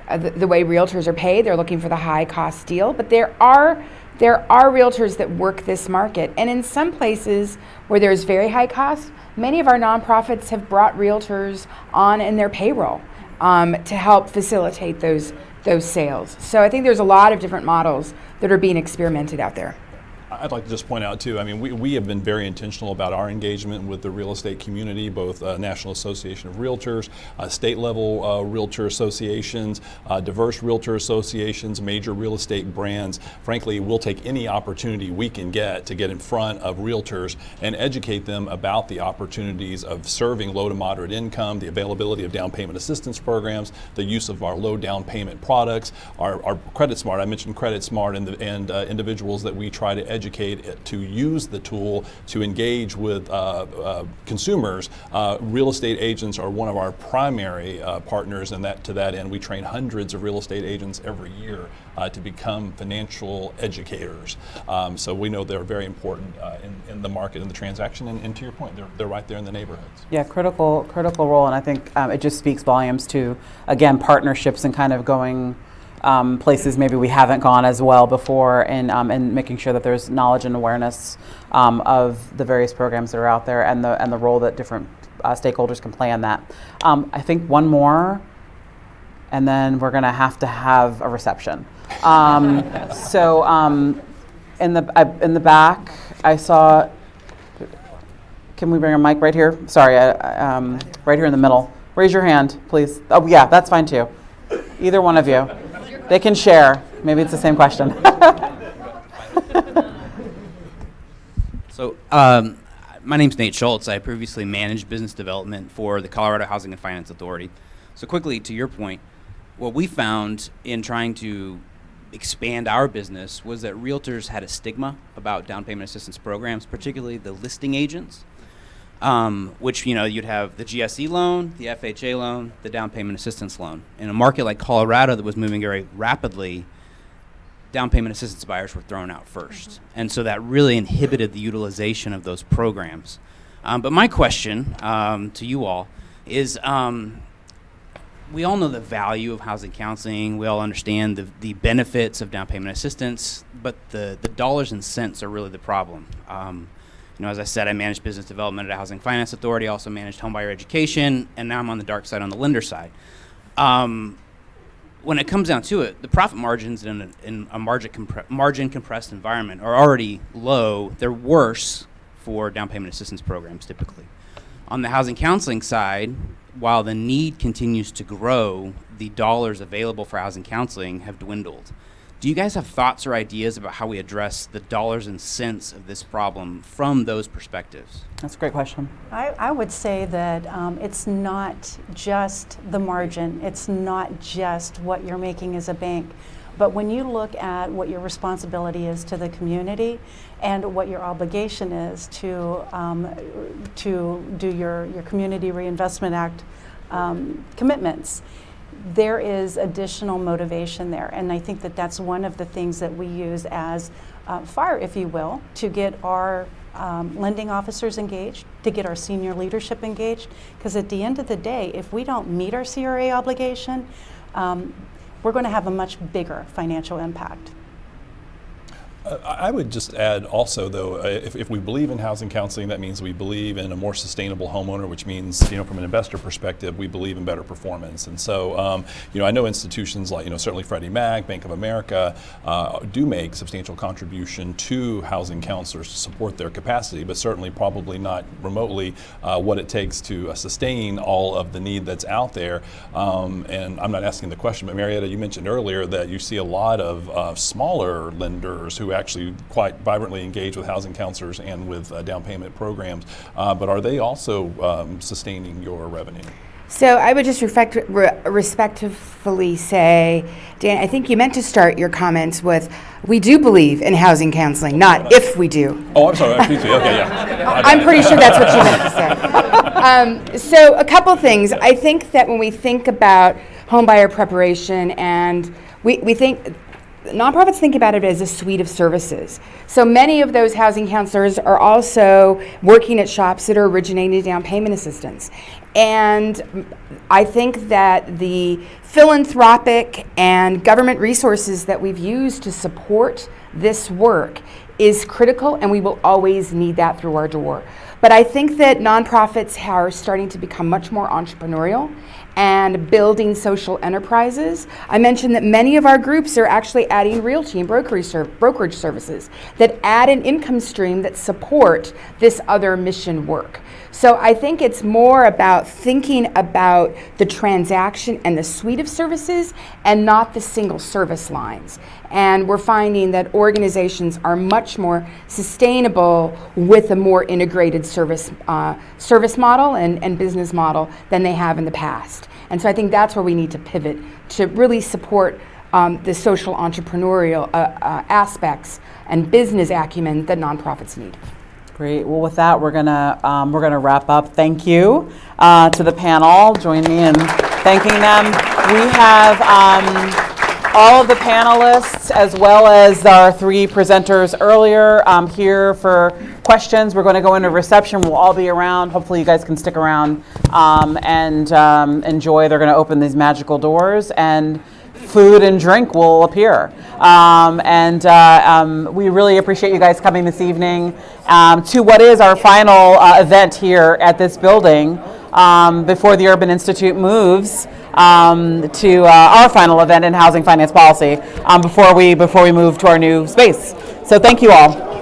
the way realtors are paid. They're looking for the high-cost deal. But there are realtors that work this market. And in some places where there's very high cost, many of our nonprofits have brought realtors on in their payroll to help facilitate those sales. So I think there's a lot of different models that are being experimented out there. I'd like to just point out too, I mean, we have been very intentional about our engagement with the real estate community, both National Association of Realtors, state level realtor associations, diverse realtor associations, major real estate brands. Frankly, we'll take any opportunity we can get to get in front of realtors and educate them about the opportunities of serving low to moderate income, the availability of down payment assistance programs, the use of our low down payment products, our Credit Smart. I mentioned Credit Smart and individuals that we try to educate to use the tool to engage with consumers. Real estate agents are one of our primary partners, and to that end, we train hundreds of real estate agents every year to become financial educators. So we know they're very important in the market, in the transaction, and to your point, they're right there in the neighborhoods. Yeah, critical role, and I think it just speaks volumes to, again, partnerships and kind of going places maybe we haven't gone as well before, and making sure that there's knowledge and awareness of the various programs that are out there, and the role that different stakeholders can play in that. I think one more, and then we're going to have a reception. So in the back, I saw. Can we bring a mic right here? Sorry, right here in the middle. Raise your hand, please. Oh yeah, that's fine too. Either one of you. They can share. Maybe it's the same question. So, my name's Nate Schultz. I previously managed business development for the Colorado Housing and Finance Authority. So quickly, to your point, what we found in trying to expand our business was that realtors had a stigma about down payment assistance programs, particularly the listing agents, which, you'd have the GSE loan, the FHA loan, the down payment assistance loan. In a market like Colorado that was moving very rapidly, down payment assistance buyers were thrown out first. And so that really inhibited the utilization of those programs. But my question to you all is, we all know the value of housing counseling. We all understand the benefits of down payment assistance, but the dollars and cents are really the problem. As I said, I managed business development at a housing finance authority, also managed homebuyer education, and now I'm on the dark side on the lender side. When it comes down to it, the profit margins in a margin compressed environment are already low. They're worse for down payment assistance programs typically. On the housing counseling side, while the need continues to grow, the dollars available for housing counseling have dwindled. Do you guys have thoughts or ideas about how we address the dollars and cents of this problem from those perspectives? That's a great question. I would say that it's not just the margin. It's not just what you're making as a bank. But when you look at what your responsibility is to the community and what your obligation is to do your Community Reinvestment Act commitments, there is additional motivation there. And I think that that's one of the things that we use as fire, if you will, to get our lending officers engaged, to get our senior leadership engaged. Because at the end of the day, if we don't meet our CRA obligation, we're going to have a much bigger financial impact. I would just add also, though, if we believe in housing counseling, that means we believe in a more sustainable homeowner, which means, from an investor perspective, we believe in better performance. And so, I know institutions like, certainly Freddie Mac, Bank of America, do make substantial contribution to housing counselors to support their capacity, but certainly probably not remotely what it takes to sustain all of the need that's out there. And I'm not asking the question, but Marietta, you mentioned earlier that you see a lot of smaller lenders who actually quite vibrantly engage with housing counselors and with down payment programs, but are they also sustaining your revenue? So I would just respectfully say, Dan, I think you meant to start your comments with, we do believe in housing counseling, not if we do. Oh, I'm sorry. Okay, yeah. I'm pretty sure that's what you meant to say. So a couple things. I think that when we think about homebuyer preparation, and we think, nonprofits think about it as a suite of services. So many of those housing counselors are also working at shops that are originating down payment assistance. And I think that the philanthropic and government resources that we've used to support this work is critical, and we will always need that through our door. But I think that nonprofits are starting to become much more entrepreneurial and building social enterprises. I mentioned that many of our groups are actually adding realty and brokerage services that add an income stream that support this other mission work. So I think it's more about thinking about the transaction and the suite of services and not the single service lines. And we're finding that organizations are much more sustainable with a more integrated service model and business model than they have in the past. And so I think that's where we need to pivot to really support the social entrepreneurial aspects and business acumen that nonprofits need. Great. Well, with that, we're gonna wrap up. Thank you to the panel. Join me in thanking them. We have all of the panelists, as well as our three presenters earlier, here for questions. We're going to go into reception. We'll all be around. Hopefully, you guys can stick around and enjoy. They're going to open these magical doors, and food and drink will appear. We really appreciate you guys coming this evening to what is our final event here at this building before the Urban Institute moves to our final event in housing finance policy before we move to our new space. So thank you all.